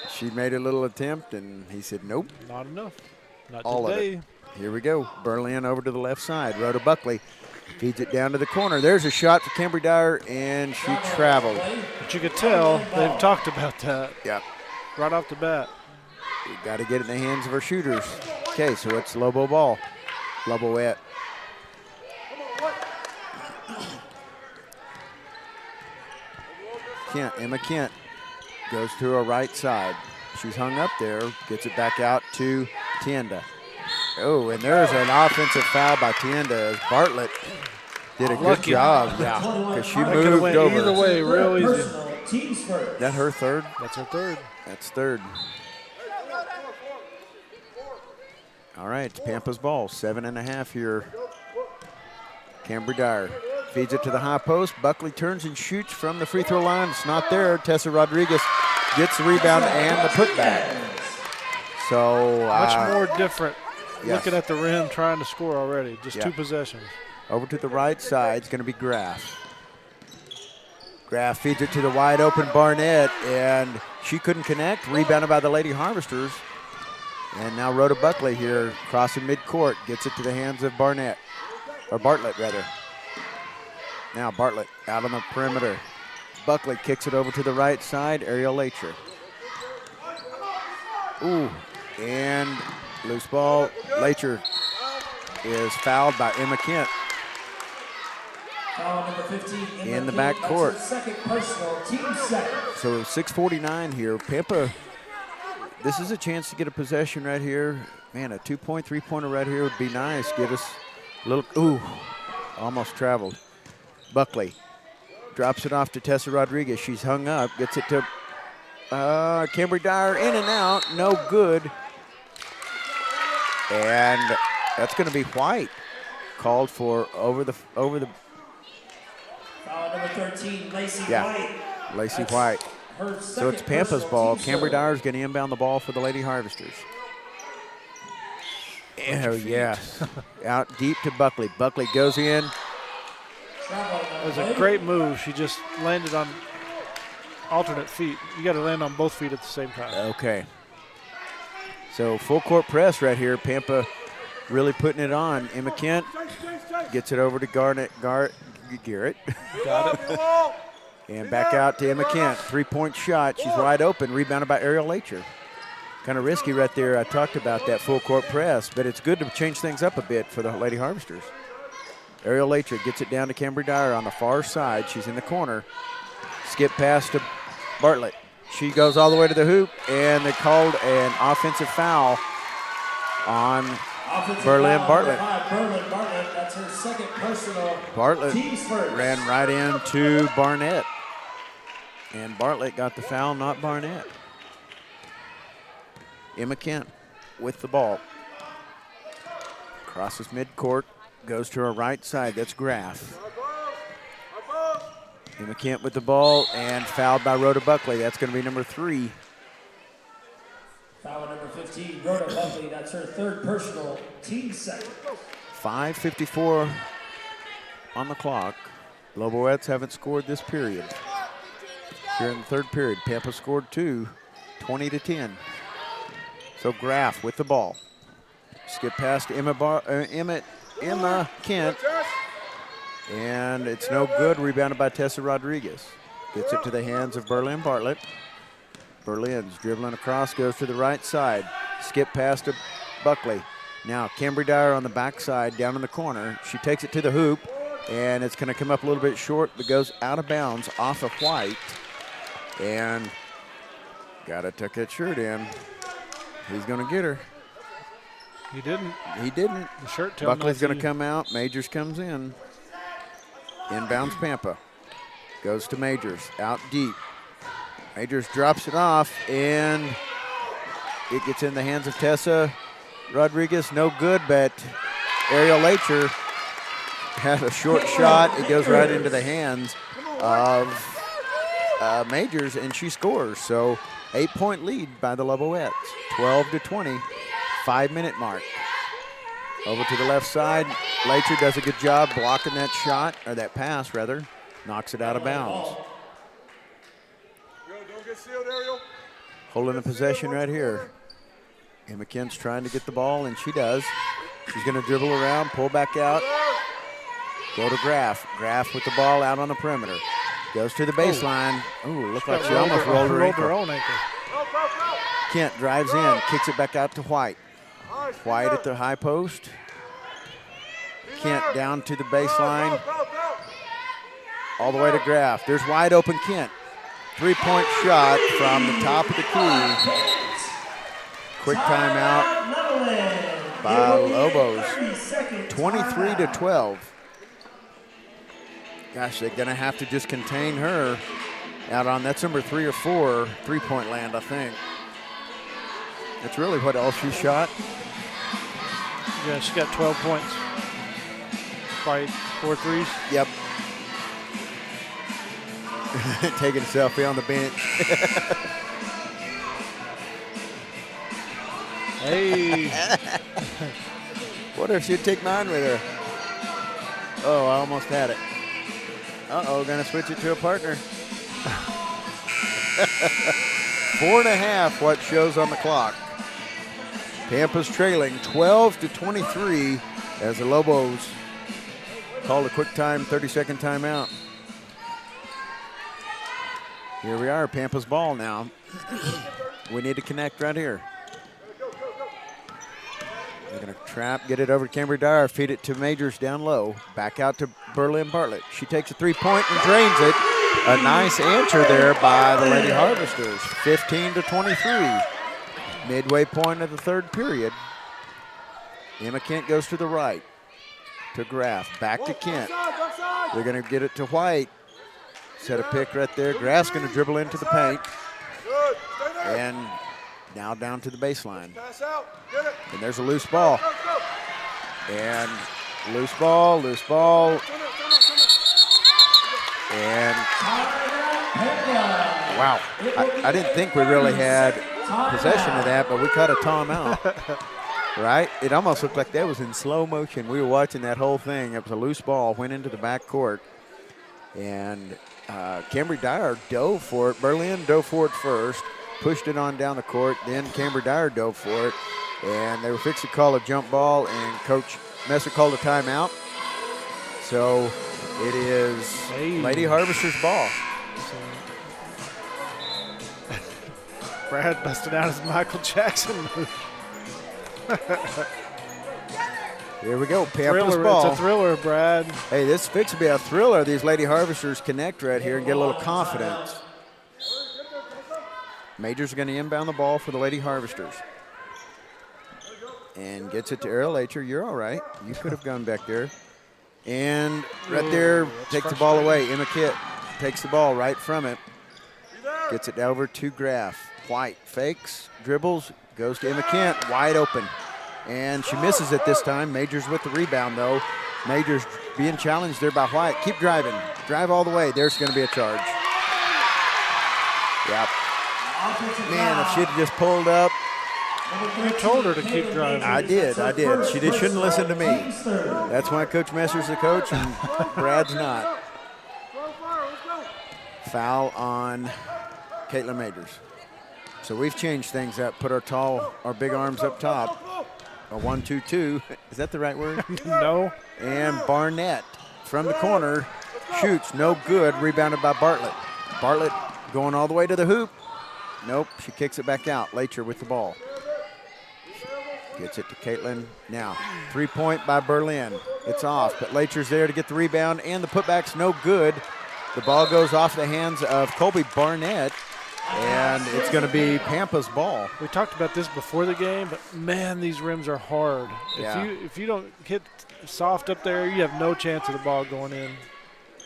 She made a little attempt, and he said, nope. Not enough. Not all today. Of it. Here we go. Berlin over to the left side. Rhoda Buckley feeds it down to the corner. There's a shot for Camry Dyer, and she traveled. But you could tell they've talked about that. Yeah. Right off the bat. We got to get it in the hands of our shooters. Okay, so it's Lobo ball. Loboette. Emma Kent goes to her right side. She's hung up there, gets it back out to Tienda. Oh, and there's an offensive foul by Tienda as Bartlett did a good job. Yeah, because she moved over. Either way, real easy. That her third? That's her third. That's third. All right, it's Pampa's ball. 7.5 here. Camry Dyer feeds it to the high post. Buckley turns and shoots from the free throw line. It's not there. Tessa Rodriguez gets the rebound and the putback. So much more different. Yes. Looking at the rim, trying to score already. Just 2 possessions. Over to the right side is going to be Graff. Graff feeds it to the wide open Barnett, and she couldn't connect. Rebounded by the Lady Harvesters. And now Rhoda Buckley here crossing midcourt. Gets it to the hands of Bartlett, rather. Now Bartlett out on the perimeter. Buckley kicks it over to the right side. Ariel Lacher. Ooh, and loose ball. Lacher is fouled by Emma Kent. Foul number 15 in the Kent. back court. That's her second personal, team second. So 6:49 here. Pampa, this is a chance to get a possession right here. Man, a 2-point, 3-pointer right here would be nice. Get us a little, ooh, almost traveled. Buckley drops it off to Tessa Rodriguez. She's hung up, gets it to Cambry Dyer, in and out, no good. And that's going to be White called for over the. Foul number 13, Lacey White. Lacey That's White. her So it's second Pampa's personal, ball. team Cambry serve. Dyer's going to inbound the ball for the Lady Harvesters. Oh, yeah. Out deep to Buckley. Buckley goes in. It was a great move. She just landed on alternate feet. You got to land on both feet at the same time. Okay. So full court press right here. Pampa really putting it on. Emma Kent gets it over to Garrett. Got it. And back out to Emma Kent. 3-point shot. She's wide open. Rebounded by Ariel Lacher. Kind of risky right there. I talked about that full court press, but it's good to change things up a bit for the Lady Harvesters. Ariel Lacher gets it down to Cambry Dyer on the far side. She's in the corner. Skip pass to Bartlett. She goes all the way to the hoop, and they called an offensive foul on Berlin Bartlett. Berlin Bartlett, that's her second personal. Bartlett Team's first. ran right into Barnett. And Bartlett got the foul, not Barnett. Emma Kent with the ball. Crosses midcourt, goes to her right side. That's Graff. Emma Kent with the ball and fouled by Rhoda Buckley. That's going to be number 3. Foul number 15, Rhoda Buckley, that's her third personal, team second. 5:54 on the clock. Loboettes haven't scored this period. Here in the third period, Pampa scored 2, 20-10. So Graff with the ball. Skip past Emma Kent. And it's no good. Rebounded by Tessa Rodriguez. Gets it to the hands of Berlin Bartlett. Berlin's dribbling across, goes to the right side. Skip past to Buckley. Now Cambry Dyer on the backside, down in the corner. She takes it to the hoop, and it's going to come up a little bit short, but goes out of bounds off of White. And got to tuck that shirt in. He's going to get her. He didn't. He didn't. The shirt tells Buckley's going to come out. Majors comes in. Inbounds Pampa. Goes to Majors. Out deep. Majors drops it off, and it gets in the hands of Tessa Rodriguez. No good, but Ariel Lacher had a short shot. It goes right into the hands of Majors, and she scores. So 8-point lead by the Loboettes. 12-20, 5-minute mark. Over to the left side. Lacher does a good job blocking that shot, or that pass rather. Knocks it out of bounds. Holding the possession right here. Emma Kent's trying to get the ball, and she does. She's going to dribble around, pull back out. Go to Graff. Graff with the ball out on the perimeter. Goes to the baseline. Ooh, looked like she almost rolled her ankle. Kent drives in, kicks it back out to White. White at the high post. Kent down to the baseline. All the way to Graff. There's wide open Kent. 3-point shot from the top of the key. Quick timeout by Lobos. 23-12. Gosh, they're going to have to just contain her out on, that's number 3 or 4, 3-point land, I think. That's really what all she shot. Yeah, she got 12 points. Probably 4 threes. Yep. Taking a selfie on the bench. Hey. What if she'd take mine with her? Oh, I almost had it. Uh-oh, gonna switch it to a partner. 4.5, what shows on the clock. Pampa's trailing 12-23 as the Lobos called a quick time, 30-second timeout. Here we are, Pampa's ball now. We need to connect right here. They're going to trap, get it over to Cambry Dyer, feed it to Majors down low. Back out to Berlin Bartlett. She takes a three-point and drains it. A nice answer there by the Lady Harvesters, 15-23. Midway point of the third period. Emma Kent goes to the right, to Graff, back to Kent. They're going to get it to White. Set a pick right there. Graff's going to dribble into the paint. And now down to the baseline. And there's a loose ball. And loose ball. And wow, I didn't think we really had possession of that, but we caught a timeout. Right? It almost looked like that was in slow motion. We were watching that whole thing. It was a loose ball, went into the back court. And Cambry Dyer dove for it. Berlin dove for it first, pushed it on down the court. Then Cambry Dyer dove for it. And they were fixing to call a jump ball, and Coach Messer called a timeout. So it is Lady Harvester's ball. Brad busted out his Michael Jackson move. Here we go, Pampa's ball. It's a thriller, Brad. Hey, this fix to be a thriller. These Lady Harvesters connect right here and get a little confidence. Majors are going to inbound the ball for the Lady Harvesters. And gets it to Errol Lacher. You're all right. You could have gone back there. And right there, takes the ball away. Emma Kitt takes the ball right from it. Gets it over to Graff. White fakes, dribbles, goes to Emma Kent, wide open. And she misses it this time. Majors with the rebound, though. Majors being challenged there by White. Keep driving. Drive all the way. There's going to be a charge. Yep. Man, if she'd just pulled up. You told her to keep driving. I did. She shouldn't listen to me. That's why Coach Messer's the coach and Brad's not. Foul on Caitlin Majors. So we've changed things up, put our big arms up top. A 1-2-2. Is that the right word? No. And Barnett from the corner shoots, no good. Rebounded by Bartlett. Bartlett going all the way to the hoop. Nope, she kicks it back out. Lacher with the ball. Gets it to Caitlin. Now, 3-point by Berlin. It's off, but Lacher's there to get the rebound, and the putback's no good. The ball goes off the hands of Colby Barnett, and it's going to be Pampa's ball. We talked about this before the game, but man, these rims are hard. Yeah. If you don't hit soft up there, you have no chance of the ball going in.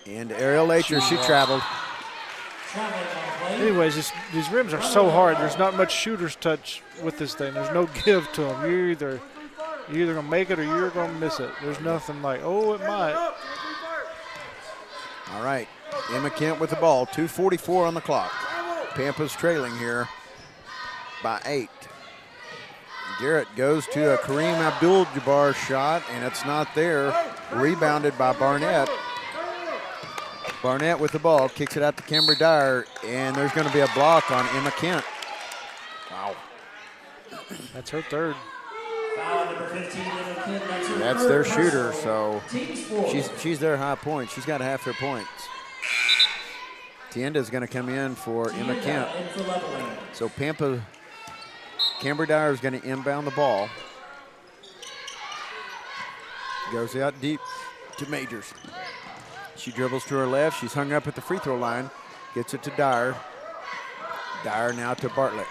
And Ariel Lacher, she traveled. Anyways, these rims are so hard. There's not much shooter's touch with this thing. There's no give to them. You're either going to make it or you're going to miss it. There's nothing like, oh, it might. All right, Emma Kent with the ball. 2:44 on the clock. Pampa's trailing here by 8. Garrett goes to a Kareem Abdul-Jabbar shot, and it's not there. Rebounded by Barnett. Barnett with the ball, kicks it out to Cambry Dyer, and there's going to be a block on Emma Kent. Wow. That's her third. That's their shooter, so she's their high point. She's got half their points. Tienda's going to come in for Emma Kent. So Cambry Dyer is going to inbound the ball. Goes out deep to Majors. She dribbles to her left. She's hung up at the free throw line. Gets it to Dyer. Dyer now to Bartlett.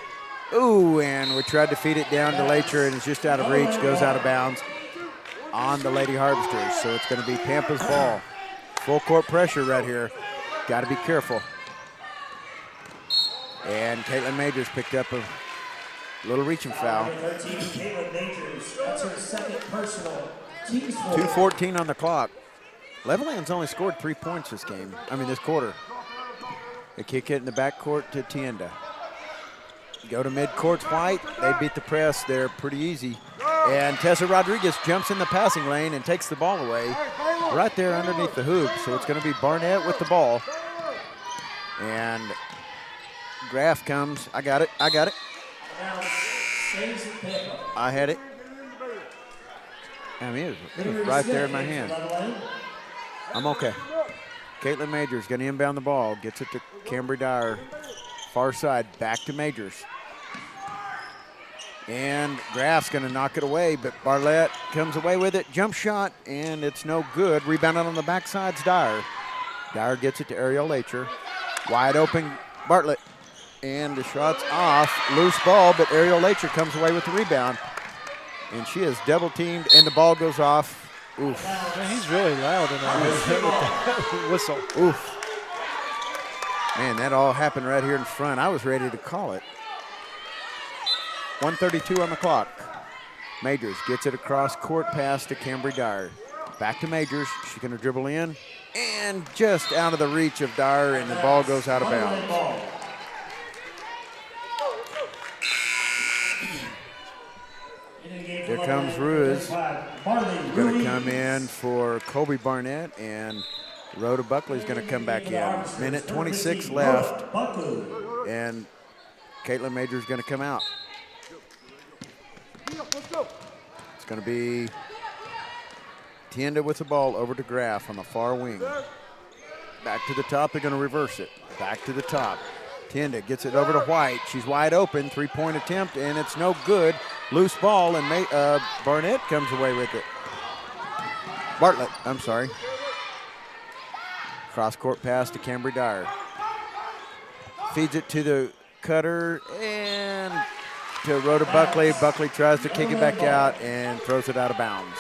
Ooh, and we tried to feed it down to Lacher, and it's just out of reach. Goes out of bounds on the Lady Harvesters. So it's going to be Pampa's ball. Full court pressure right here. Got to be careful. And Caitlin Majors picked up a little reaching foul. 2:14 on the clock. Levelland's only scored 3 points this quarter. They kick it in the backcourt to Tienda. Go to midcourt, White. They beat the press there pretty easy. And Tessa Rodriguez jumps in the passing lane and takes the ball away right there underneath the hoop. So it's going to be Barnett with the ball. And Graff comes. I got it. I had it. I mean, it was right there in my hand. I'm okay. Caitlin Majors going to inbound the ball. Gets it to Cambry Dyer. Far side, back to Majors. And Graf's going to knock it away, but Bartlett comes away with it. Jump shot, and it's no good. Rebounded on the backside's Dyer. Dyer gets it to Ariel Lacher. Wide open Bartlett. And the shot's off. Loose ball, but Ariel Lacher comes away with the rebound. And she is double teamed, and the ball goes off. Oof. Man, he's really loud in that whistle. Oof. Man, that all happened right here in front. I was ready to call it. 1:32 on the clock. Majors gets it across court pass to Cambry Dyer. Back to Majors. She's going to dribble in. And just out of the reach of Dyer, and the ball goes out of bounds. Here comes Ruiz. Going to come in for Colby Barnett, and Rhoda Buckley's going to come back in. Minute 26 left, and Caitlin Major's going to come out. It's going to be Tienda with the ball over to Graf on the far wing. Back to the top, they're going to reverse it. Back to the top. Tienda gets it over to White. She's wide open, three-point attempt, and it's no good. Loose ball, and Barnett comes away with it. Bartlett, I'm sorry. Cross-court pass to Cambry Dyer. Feeds it to the cutter, and to Rhoda Buckley. Buckley tries to kick it back out and throws it out of bounds.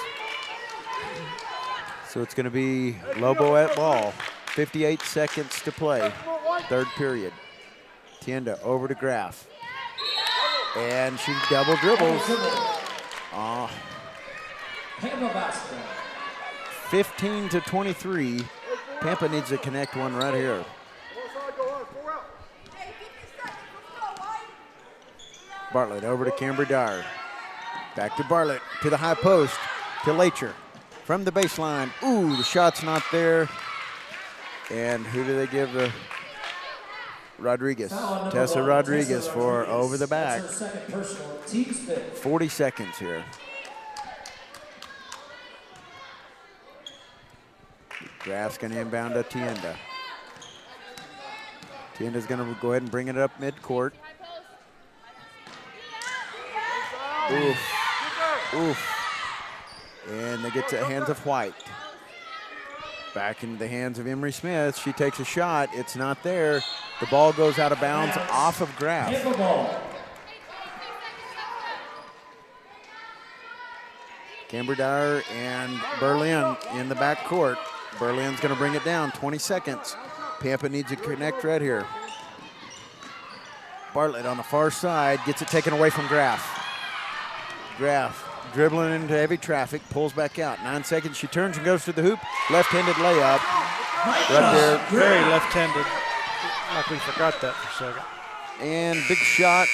So it's going to be Loboette ball. 58 seconds to play, third period. Tienda over to Graf. And she double dribbles. 15 to 23. Pampa needs to connect one right here. Bartlett over to Cambry Dyer. Back to Bartlett, to the high post, to Lacher. From the baseline, ooh, the shot's not there. And who do they give the Rodriguez? Tessa Rodriguez for over the back. 40 seconds here. Graf's going to inbound to Tienda. Tienda's going to go ahead and bring it up midcourt. Oof. Oof. And they get to the hands of White. Back into the hands of Emery Smith. She takes a shot. It's not there. The ball goes out of bounds off of Graf. Cambry Dyer and Berlin in the back court. Berlin's going to bring it down. 20 seconds. Pampa needs to connect right here. Bartlett on the far side gets it taken away from Graf. Graf dribbling into heavy traffic, pulls back out. 9 seconds, she turns and goes to the hoop. Left-handed layup. Right there. Very left-handed. Like we forgot that for a second. And big shot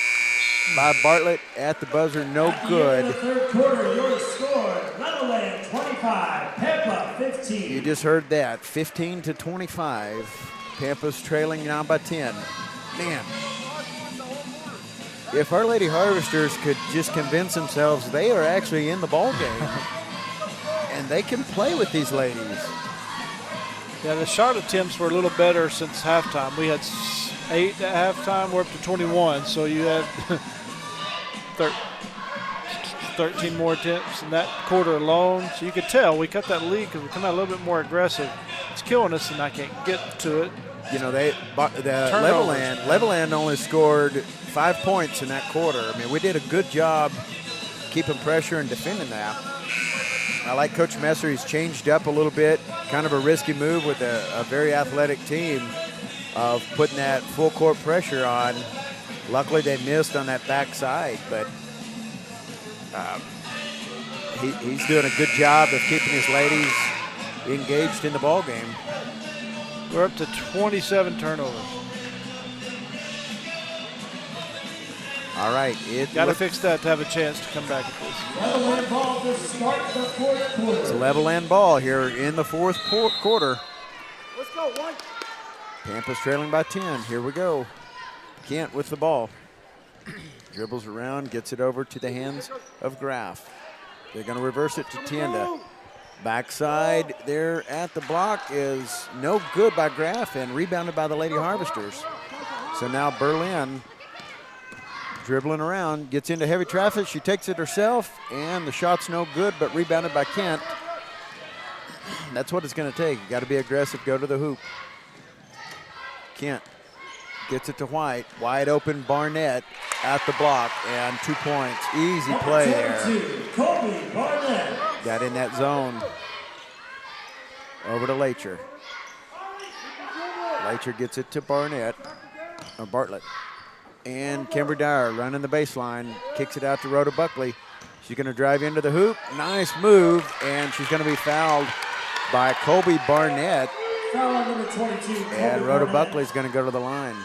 by Bartlett at the buzzer, no good. In the third quarter, your score, Levelland 25, Pampa 15. You just heard that, 15 to 25. Pampa's trailing now by 10. Man. If Our Lady Harvesters could just convince themselves they are actually in the ball game and they can play with these ladies. Yeah, the shot attempts were a little better since halftime. We had 8 at halftime. We're up to 21, so you had 13 more attempts in that quarter alone. So you could tell we cut that lead because we come out a little bit more aggressive. It's killing us, and I can't get to it. You know, Levelland only scored 5 points in that quarter. I mean, we did a good job keeping pressure and defending that. I like Coach Messer. He's changed up a little bit. Kind of a risky move with a very athletic team of putting that full court pressure on. Luckily, they missed on that backside, but he's doing a good job of keeping his ladies engaged in the ball game. We're up to 27 turnovers. All right. Got to fix that to have a chance to come back at this. Levelland ball to start the fourth quarter. It's a Levelland ball here in the fourth quarter. Let's go, one. Pampa's trailing by 10. Here we go. Kent with the ball. Dribbles around, gets it over to the hands of Graf. They're going to reverse it to Tienda. Backside there at the block is no good by Graf and rebounded by the Lady Harvesters. So now Berlin dribbling around, gets into heavy traffic. She takes it herself, and the shot's no good, but rebounded by Kent. That's what it's going to take. You got to be aggressive, go to the hoop. Kent gets it to White. Wide open Barnett at the block, and 2 points. Easy play there. Kobe Barnett. Got in that zone. Over to Lacher. Lacher gets it to Bartlett. And Kimber Dyer running the baseline, kicks it out to Rhoda Buckley. She's going to drive into the hoop. Nice move, and she's going to be fouled by Colby Barnett. Foul on number 22. And Rhoda Buckley's going to go to the line.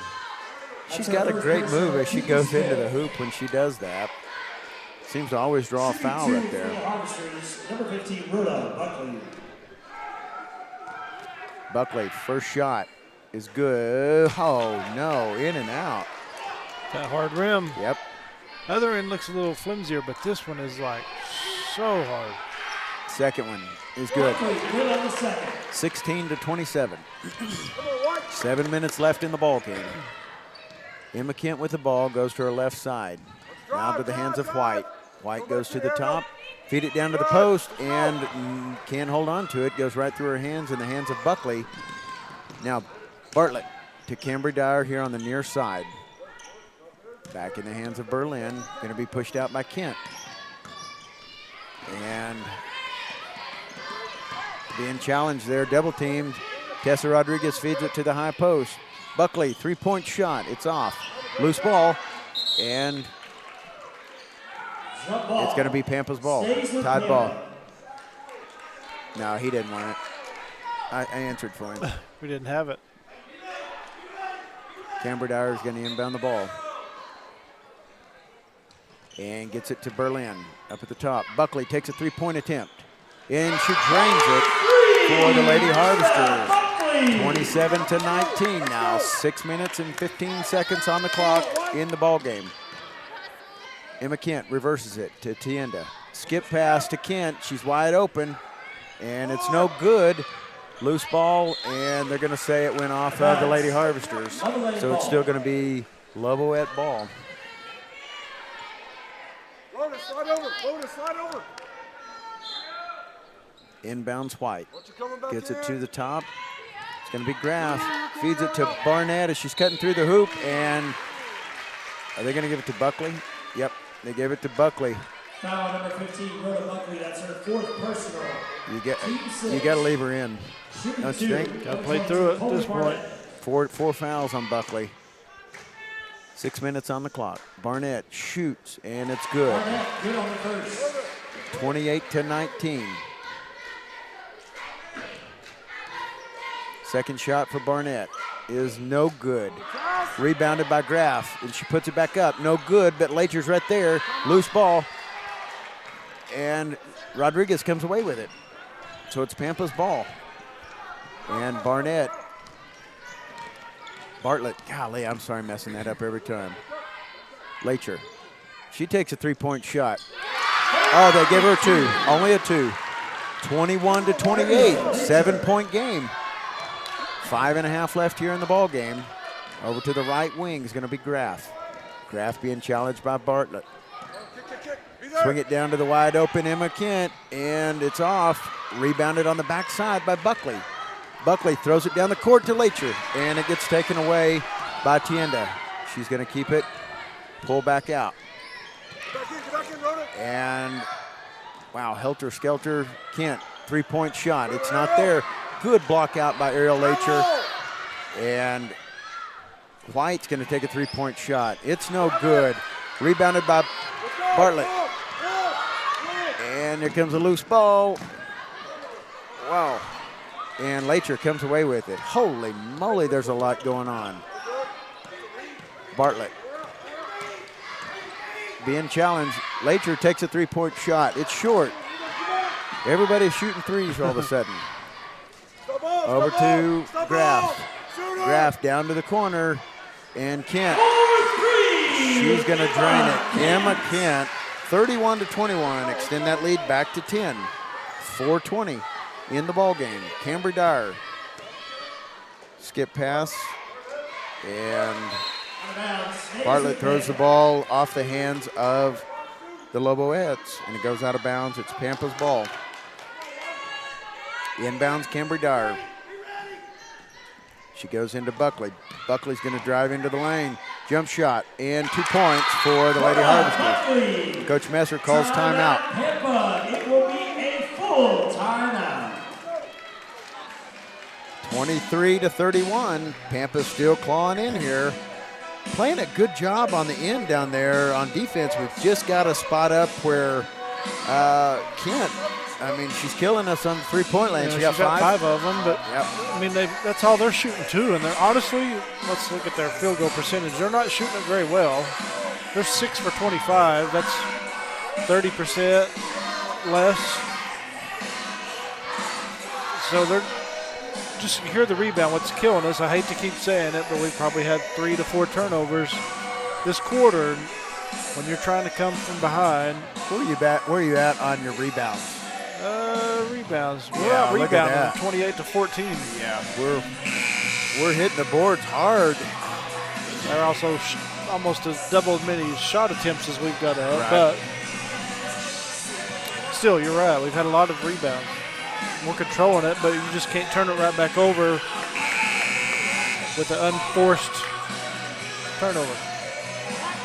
She's got a great move as she goes into the hoop when she does that. Seems to always draw a foul right there. Number 15, Rhoda Buckley. Buckley, first shot is good. Oh, no, in and out. That hard rim. Yep. Other end looks a little flimsier, but this one is like so hard. Second one is good. 16-27. 7 minutes left in the ball game. Emma Kent with the ball, goes to her left side. Now to the hands of White. White goes to the top, feed it down to the post, and can't hold on to it. Goes right through her hands in the hands of Buckley. Now Bartlett to Kimber Dyer here on the near side. Back in the hands of Berlin. Going to be pushed out by Kent. And being challenged there, double teamed. Tessa Rodriguez feeds it to the high post. Buckley, three-point shot. It's off. Loose ball. And it's going to be Pampa's ball. Tied ball. No, he didn't want it. I answered for him. We didn't have it. Kimber Dyer is going to inbound the ball. And gets it to Berlin up at the top. Buckley takes a three-point attempt. And she drains it for the Lady Harvesters. 27-19 now. 6 minutes and 15 seconds on the clock in the ball game. Emma Kent reverses it to Tienda. Skip pass to Kent. She's wide open. And it's no good. Loose ball, and they're going to say it went off of the Lady Harvesters. So it's still going to be Loboette ball. Slide over. Inbounds White. Gets it to the top. It's going to be Graff. Feeds it to Barnett as she's cutting through the hoop. And are they going to give it to Buckley? Yep, they gave it to Buckley. Foul number 15, Rhoda Buckley. That's her fourth personal. You got to leave her in. Don't you think? Got to play through it at this point. Four fouls on Buckley. 6 minutes on the clock. Barnett shoots, and it's good. Barnett, good on the first. 28-19. Second shot for Barnett is no good. Rebounded by Graff, and she puts it back up. No good, but Lacher's right there. Loose ball. And Rodriguez comes away with it. So it's Pampa's ball. And Bartlett, golly, I'm sorry, messing that up every time. Lacher, she takes a three-point shot. Oh, they gave her two, only a two. 21-28, 7-point game. 5.5 left here in the ball game. Over to the right wing is going to be Graff. Graff being challenged by Bartlett. Swing it down to the wide open Emma Kent, and it's off. Rebounded on the backside by Buckley. Buckley throws it down the court to Lacher, and it gets taken away by Tienda. She's going to keep it, pull back out. And, wow, helter-skelter, Kent, three-point shot. It's not there. Good block out by Ariel Lacher. And White's going to take a three-point shot. It's no good. Rebounded by Bartlett. And here comes a loose ball. Wow. And Lacher comes away with it. Holy moly, there's a lot going on. Bartlett being challenged. Lacher takes a three-point shot. It's short. Everybody's shooting threes all of a sudden. Over to Graff. Graff down to the corner. And Kent. She's going to drain it. Emma Kent, 31-21. Extend that lead back to 10. 4:20 in the ball game. Kimber Dyer. Skip pass. And Bartlett throws the ball off the hands of the Loboettes, and it goes out of bounds. It's Pampa's ball. Inbounds Cambry Dyer. She goes into Buckley. Buckley's going to drive into the lane. Jump shot, and 2 points for the Lady Harvesters. Coach Messer calls timeout. Pampa, it will be a full timeout. 23-31. Pampa's still clawing in here. Playing a good job on the end down there on defense. We've just got a spot up where Kent, I mean, she's killing us on the three-point line. Yeah, she got five of them, but yep. I mean, that's all they're shooting too. And they're honestly, let's look at their field goal percentage. They're not shooting it very well. They're 6 for 25. That's 30% less. So they're just, you hear the rebound. What's killing us, I hate to keep saying it, but we probably had 3 to 4 turnovers this quarter. When you're trying to come from behind. Where are you at on your rebounds? Rebounds. We're out rebounding 28 to 14. Yeah, we're hitting the boards hard. They're also almost as double as many shot attempts as we've got to have. Right. But still, you're right. We've had a lot of rebounds. We're controlling it, but you just can't turn it right back over with an unforced turnover.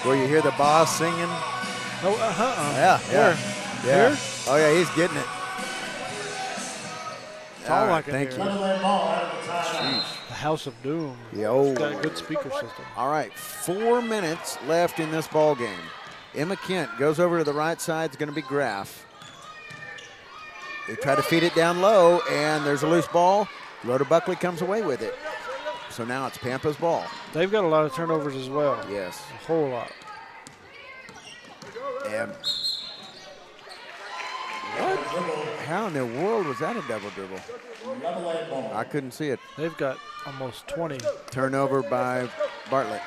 Where you hear the boss singing? No, Yeah. Where? Yeah. Here? Oh, yeah, he's getting it. That's all I can thank hear. you. The House of Doom. Yo. It's got a good speaker system. All right, 4 minutes left in this ball game. Emma Kent goes over to the right side. It's going to be Graff. They try to feed it down low, and there's a loose ball. Rhoda Buckley comes away with it. So now it's Pampa's ball. They've got a lot of turnovers as well. Yes. A whole lot. And what? How in the world was that a double dribble? I couldn't see it. They've got almost 20. Turnover by Bartlett.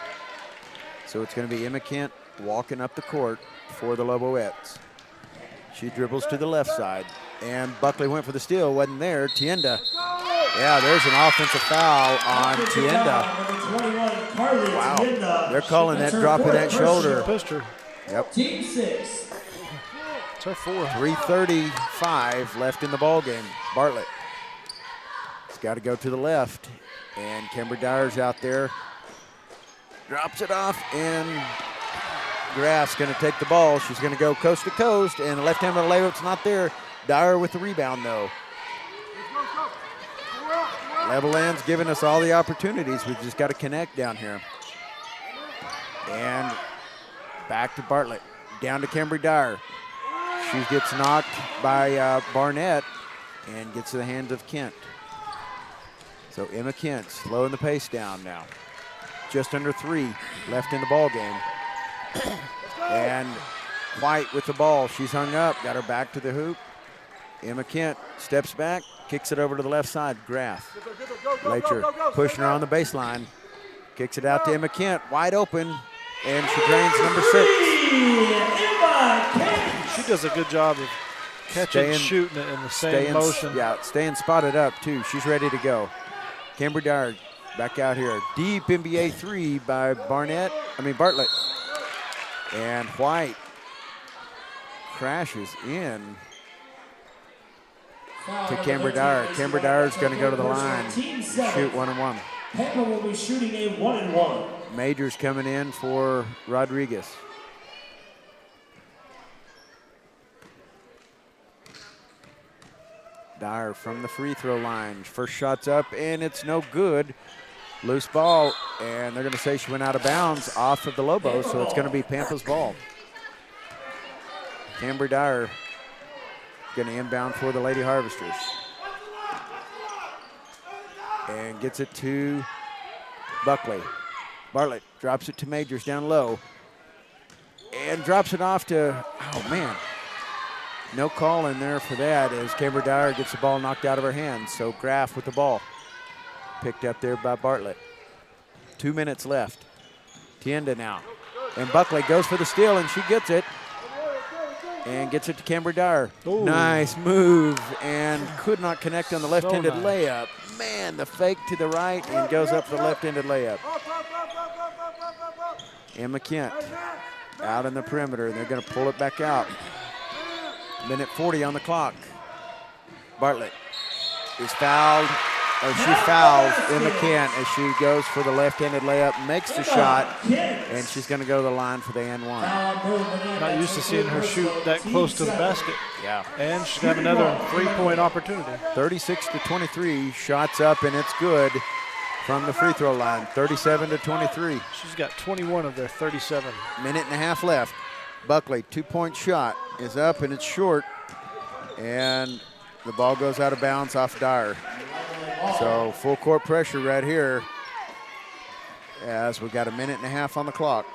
So it's going to be Emma Kent walking up the court for the Loboettes. She dribbles to the left side, and Buckley went for the steal. Wasn't there. Tienda. Yeah, there's an offensive foul on Tienda. Wow. They're calling that drop of that shoulder. Pushed her. Yep. Team 6. It's our 4. 3:35 left in the ball game. Bartlett. It's got to go to the left, and Kimber Dyer's out there. Drops it off, and Graff's going to take the ball. She's going to go coast to coast, and the left-handed layup's not there. Dyer with the rebound, though. Levelland's giving us all the opportunities. We've just got to connect down here. And back to Bartlett. Down to Kimber Dyer. She gets knocked by Barnett and gets to the hands of Kent. So Emma Kent slowing the pace down now. Just under 3 left in the ball game. And White with the ball. She's hung up, got her back to the hoop. Emma Kent steps back, kicks it over to the left side. Graff. Later pushing her on the baseline. Kicks it out to Emma Kent, wide open, and she drains number 6. She does a good job of catching and shooting it in the same motion. Yeah, staying spotted up, too. She's ready to go. Kimber Dyer back out here. Deep NBA 3 by Bartlett. And White crashes in to Kimber Dyer. Kimber Dyer's going to go to the line, shoot 1-and-1. Pampa will be shooting a 1-and-1. Majors coming in for Rodriguez. Dyer from the free throw line. First shot's up, and it's no good. Loose ball, and they're going to say she went out of bounds off of the Lobos, so it's going to be Pampa's ball. Kimber Dyer going to inbound for the Lady Harvesters. And gets it to Buckley. Bartlett drops it to Majors down low. And drops it off to, oh man. No call in there for that as Kimber Dyer gets the ball knocked out of her hands. So Graff with the ball. Picked up there by Bartlett. 2 minutes left. Tienda now. And Buckley goes for the steal, and she gets it. And gets it to Kimber Dyer. Ooh. Nice move, and could not connect on the left-handed nice. layup. Man, the fake to the right and goes up for the left-handed layup. Emma Kent out in the perimeter, and they're going to pull it back out. Minute 40 on the clock. Bartlett is fouled, or she fouls Emma Kent as she goes for the left-handed layup, makes the shot, and she's going to go to the line for the and one. Not used to seeing her shoot that close to the basket. Yeah. And she's got another 3-point opportunity. 36-23, shots up, and it's good from the free throw line, 37-23. She's got 21 of their 37. Minute and a half left. Buckley, 2-point shot is up, and it's short, and the ball goes out of bounds off Dyer. So full court pressure right here as we've got a minute and a half on the clock.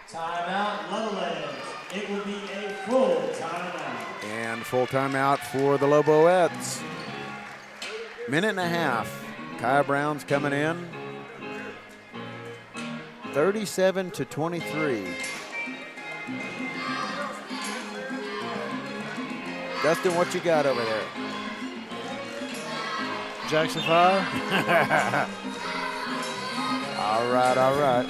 Timeout, Levelland. It will be a full timeout. And full timeout for the Loboettes. Minute and a half. Kaya Brown's coming in. 37-23. Dustin, what you got over there? Jackson 5. All right.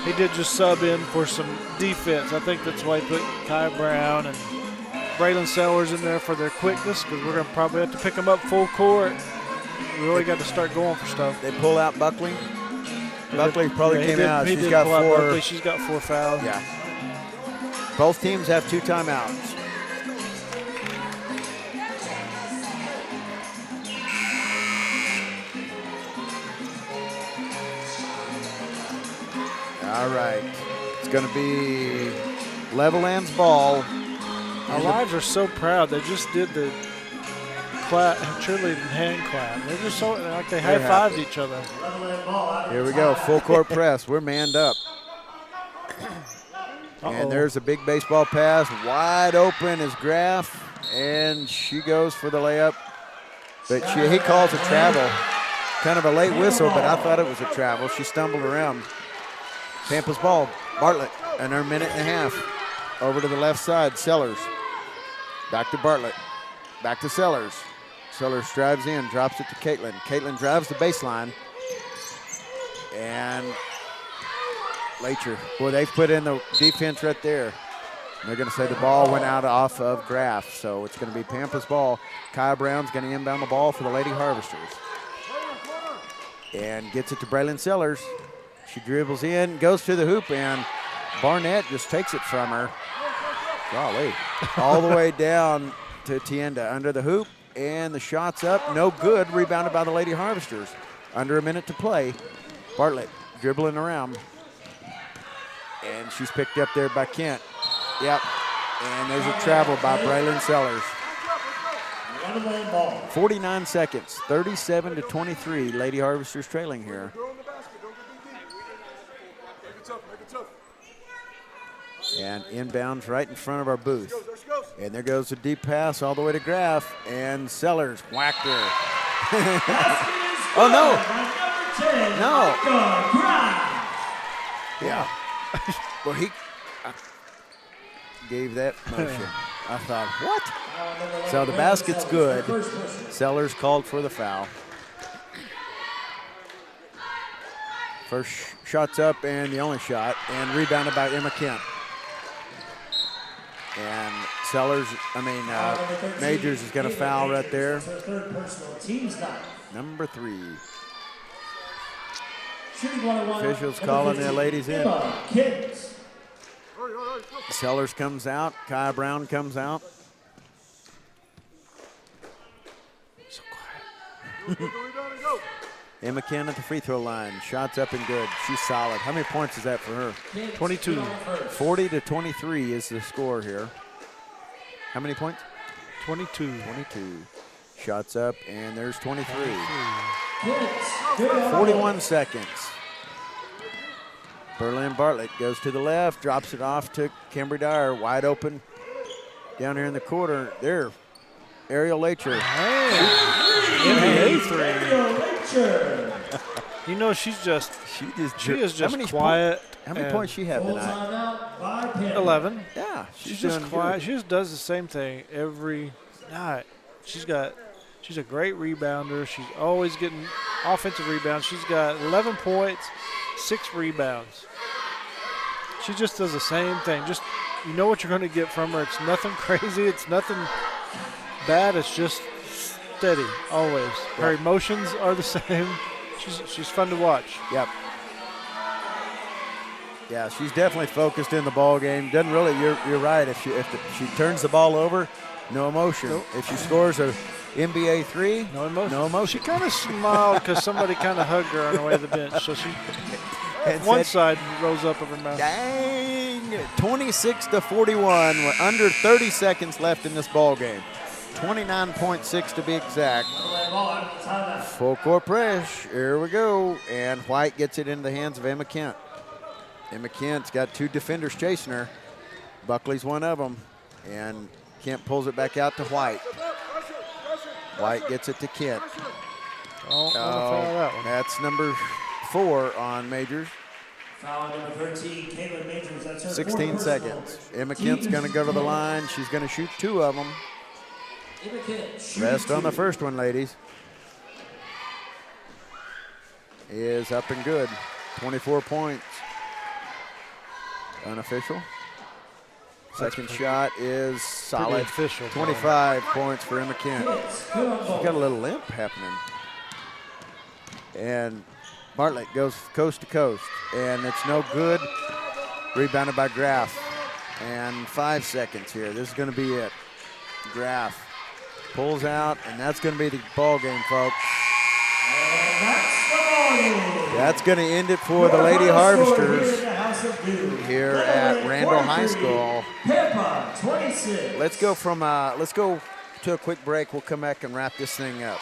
He did just sub in for some defense. I think that's why he put Kai Brown and Braylon Sellers in there for their quickness, because we're going to probably have to pick them up full court. We really got to start going for stuff. They pull out Buckley. Buckley probably came out. She's got 4. Buckley. She's got 4 fouls. Yeah. Both teams have 2 timeouts. All right. It's going to be Levelland's ball. Our lives are so proud. They just did the cheerleading hand clap. They're just so like they high-fived each other. Here we go. Full court press. We're manned up. And there's a big baseball pass. Wide open is Graff. And she goes for the layup. But he calls a travel. Kind of a late whistle, but I thought it was a travel. She stumbled around. Pampa's ball. Bartlett, and her minute and a half. Over to the left side, Sellers. Back to Bartlett. Back to Sellers. Sellers drives in, drops it to Caitlin. Caitlin drives the baseline. And Lacher. Boy, they've put in the defense right there. And they're going to say the ball went out off of Graff. So it's going to be Pampa's ball. Kaya Brown's going to inbound the ball for the Lady Harvesters. And gets it to Braylon Sellers. She dribbles in, goes to the hoop, and Barnett just takes it from her. Golly. All the way down to Tienda under the hoop, and the shot's up. No good. Rebounded by the Lady Harvesters. Under a minute to play. Bartlett dribbling around. And she's picked up there by Kent. Yep. And there's a travel by Braylon Sellers. 49 seconds. 37-23. Lady Harvesters trailing here. And inbounds right in front of our booth. And there goes a deep pass all the way to Graff. And Sellers whacked her. Oh, no. No. Yeah. Well, he gave that motion. I thought, what? So the basket's good. Sellers called for the foul. First shot's up and the only shot. And rebounded by Emma Kent. And Majors is going to foul right there. Number 3. Officials calling their ladies in. Sellers comes out. Kaya Brown comes out. So quiet. Emma Kent at the free throw line. Shots up and good. She's solid. How many points is that for her? 22. 40-23 is the score here. How many points? 22. 22. Shots up, and there's 23. 41 seconds. Berlin Bartlett goes to the left, drops it off to Kimberly Dyer. Wide open down here in the corner. There. Ariel Lacher. NBA 3. You know, she is just quiet. How many points she had tonight? 11. Yeah, she's just quiet. She just does the same thing every night. She's a great rebounder. She's always getting offensive rebounds. She's got 11 points, 6 rebounds. She just does the same thing. Just, you know what you're going to get from her. It's nothing crazy. It's nothing bad. It's just steady, always. Her emotions are the same. She's fun to watch. Yep. Yeah, she's definitely focused in the ball game. Doesn't really. You're right. If she turns the ball over, no emotion. Nope. If she scores a NBA 3, no emotion. No emotion. She kind of smiled because somebody kind of hugged her on the way to the bench. So she, one side rose up of her mouth. Dang! 26-41 with under 30 seconds left in this ball game. 29.6 to be exact. Full court press. Here we go. And White gets it into the hands of Emma Kent. Emma Kent's got 2 defenders chasing her. Buckley's one of them. And Kent pulls it back out to White. White gets it to Kent. That's number 4 on Majors. Foul number 13, Caitlin Majors. That's her 16 seconds. Emma Kent's going to go to the line. She's going to shoot 2 of them. Rest on the first one, ladies. Is up and good. 24 points. Unofficial. Second shot is solid. Official. 25 points for Emma Kent. She's got a little limp happening. And Bartlett goes coast to coast. And it's no good. Rebounded by Graff. And 5 seconds here. This is going to be it. Graff pulls out, and that's going to be the ball game, folks. That's going to end it for the Lady Harvesters here at Randall High School. Let's go to a quick break. We'll come back and wrap this thing up.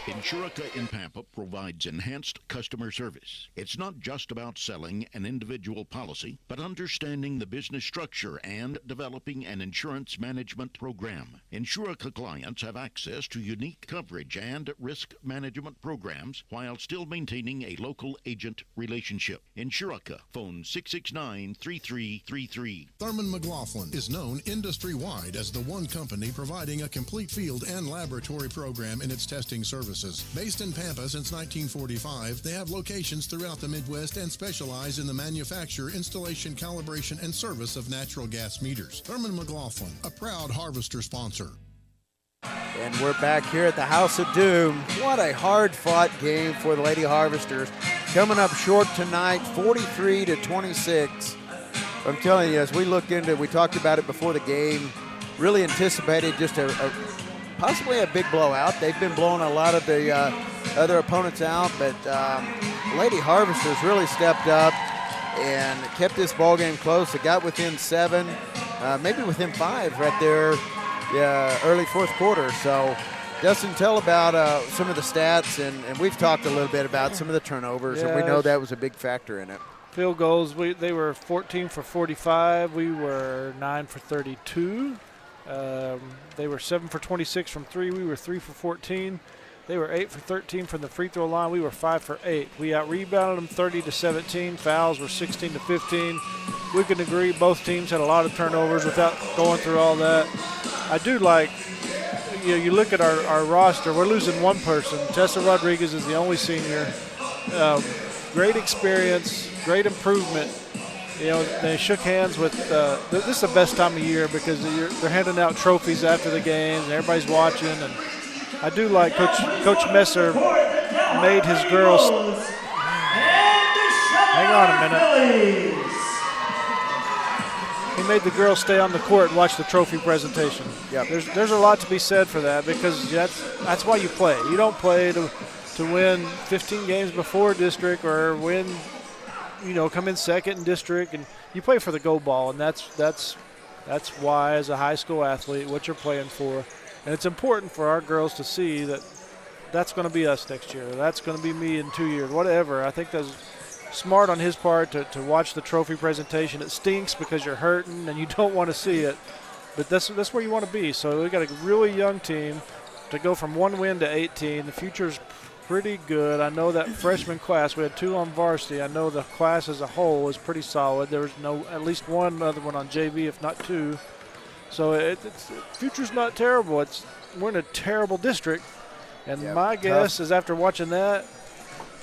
Insurica in Pampa provides enhanced customer service. It's not just about selling an individual policy, but understanding the business structure and developing an insurance management program. Insurica clients have access to unique coverage and risk management programs while still maintaining a local agent relationship. Insurica, phone 669-3333. Thurman McLaughlin is known industry-wide as the one company providing a complete field and laboratory program in its testing services. Based in Pampa since 1945, they have locations throughout the Midwest and specialize in the manufacture, installation, calibration, and service of natural gas meters. Thurman McLaughlin, a proud Harvester sponsor. And we're back here at the House of Doom. What a hard-fought game for the Lady Harvesters. Coming up short tonight, 43-26. I'm telling you, as we looked into it, we talked about it before the game, really anticipated just possibly a big blowout. They've been blowing a lot of the other opponents out, but Lady Harvesters really stepped up and kept this ball game close. It got within 7, maybe within 5 right there, early fourth quarter. So, Dustin, tell about some of the stats, and we've talked a little bit about some of the turnovers, and we know that was a big factor in it. Field goals, they were 14 for 45. We were 9 for 32. They were 7 for 26 from 3. We were 3 for 14. They were 8 for 13 from the free throw line. We were 5 for 8. We out-rebounded them 30-17. Fouls were 16-15. We can agree both teams had a lot of turnovers without going through all that. I do like, you look at our roster, we're losing one person. Tessa Rodriguez is the only senior. Great experience, great improvement. They shook hands with, this is the best time of year because they're handing out trophies after the games and everybody's watching. And I do like Coach Messer made his girls, hang on a minute. He made the girls stay on the court and watch the trophy presentation. Yep. There's a lot to be said for that because that's why you play. You don't play to win 15 games before district or win, come in second in district, and you play for the gold ball, and that's why, as a high school athlete, what you're playing for. And it's important for our girls to see that that's going to be us next year. That's going to be me in 2 years, whatever. I think that's smart on his part to watch the trophy presentation. It stinks because you're hurting and you don't want to see it, but that's where you want to be. So we got a really young team to go from 1 win to 18. The future's pretty good. I know that freshman class, we had 2 on varsity. I know the class as a whole is pretty solid. There was at least one other one on JV, if not 2. So it's future's not terrible. We're in a terrible district, And my guess is after watching that,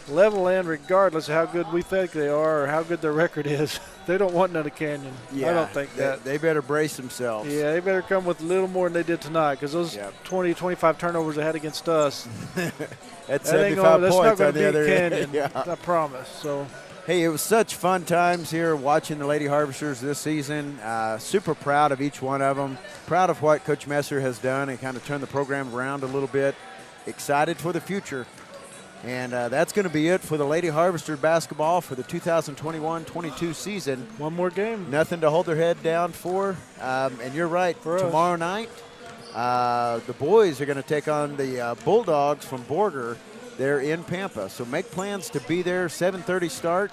Levelland, regardless of how good we think they are or how good their record is, they don't want another Canyon. Yeah, I don't think that. They better brace themselves. Yeah, they better come with a little more than they did tonight because those 20, 25 turnovers they had against us. That's 75 that's points not on the beat other Canyon, end. I promise. So, hey, it was such fun times here watching the Lady Harvesters this season. Super proud of each one of them. Proud of what Coach Messer has done and kind of turned the program around a little bit. Excited for the future. And that's going to be it for the Lady Harvester basketball for the 2021-22 season. One more game. Nothing to hold their head down for. And you're right, tomorrow night, the boys are going to take on the Bulldogs from Borger. They're in Pampa. So make plans to be there, 7:30 start.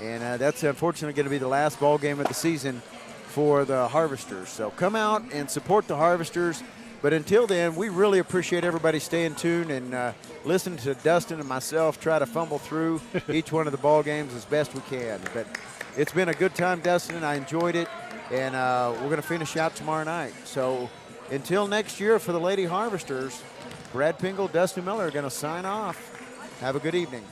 And that's unfortunately going to be the last ball game of the season for the Harvesters. So come out and support the Harvesters. But until then, we really appreciate everybody staying tuned and listening to Dustin and myself try to fumble through each one of the ball games as best we can. But it's been a good time, Dustin, and I enjoyed it. And we're going to finish out tomorrow night. So until next year for the Lady Harvesters, Brad Pingel, Dustin Miller are going to sign off. Have a good evening.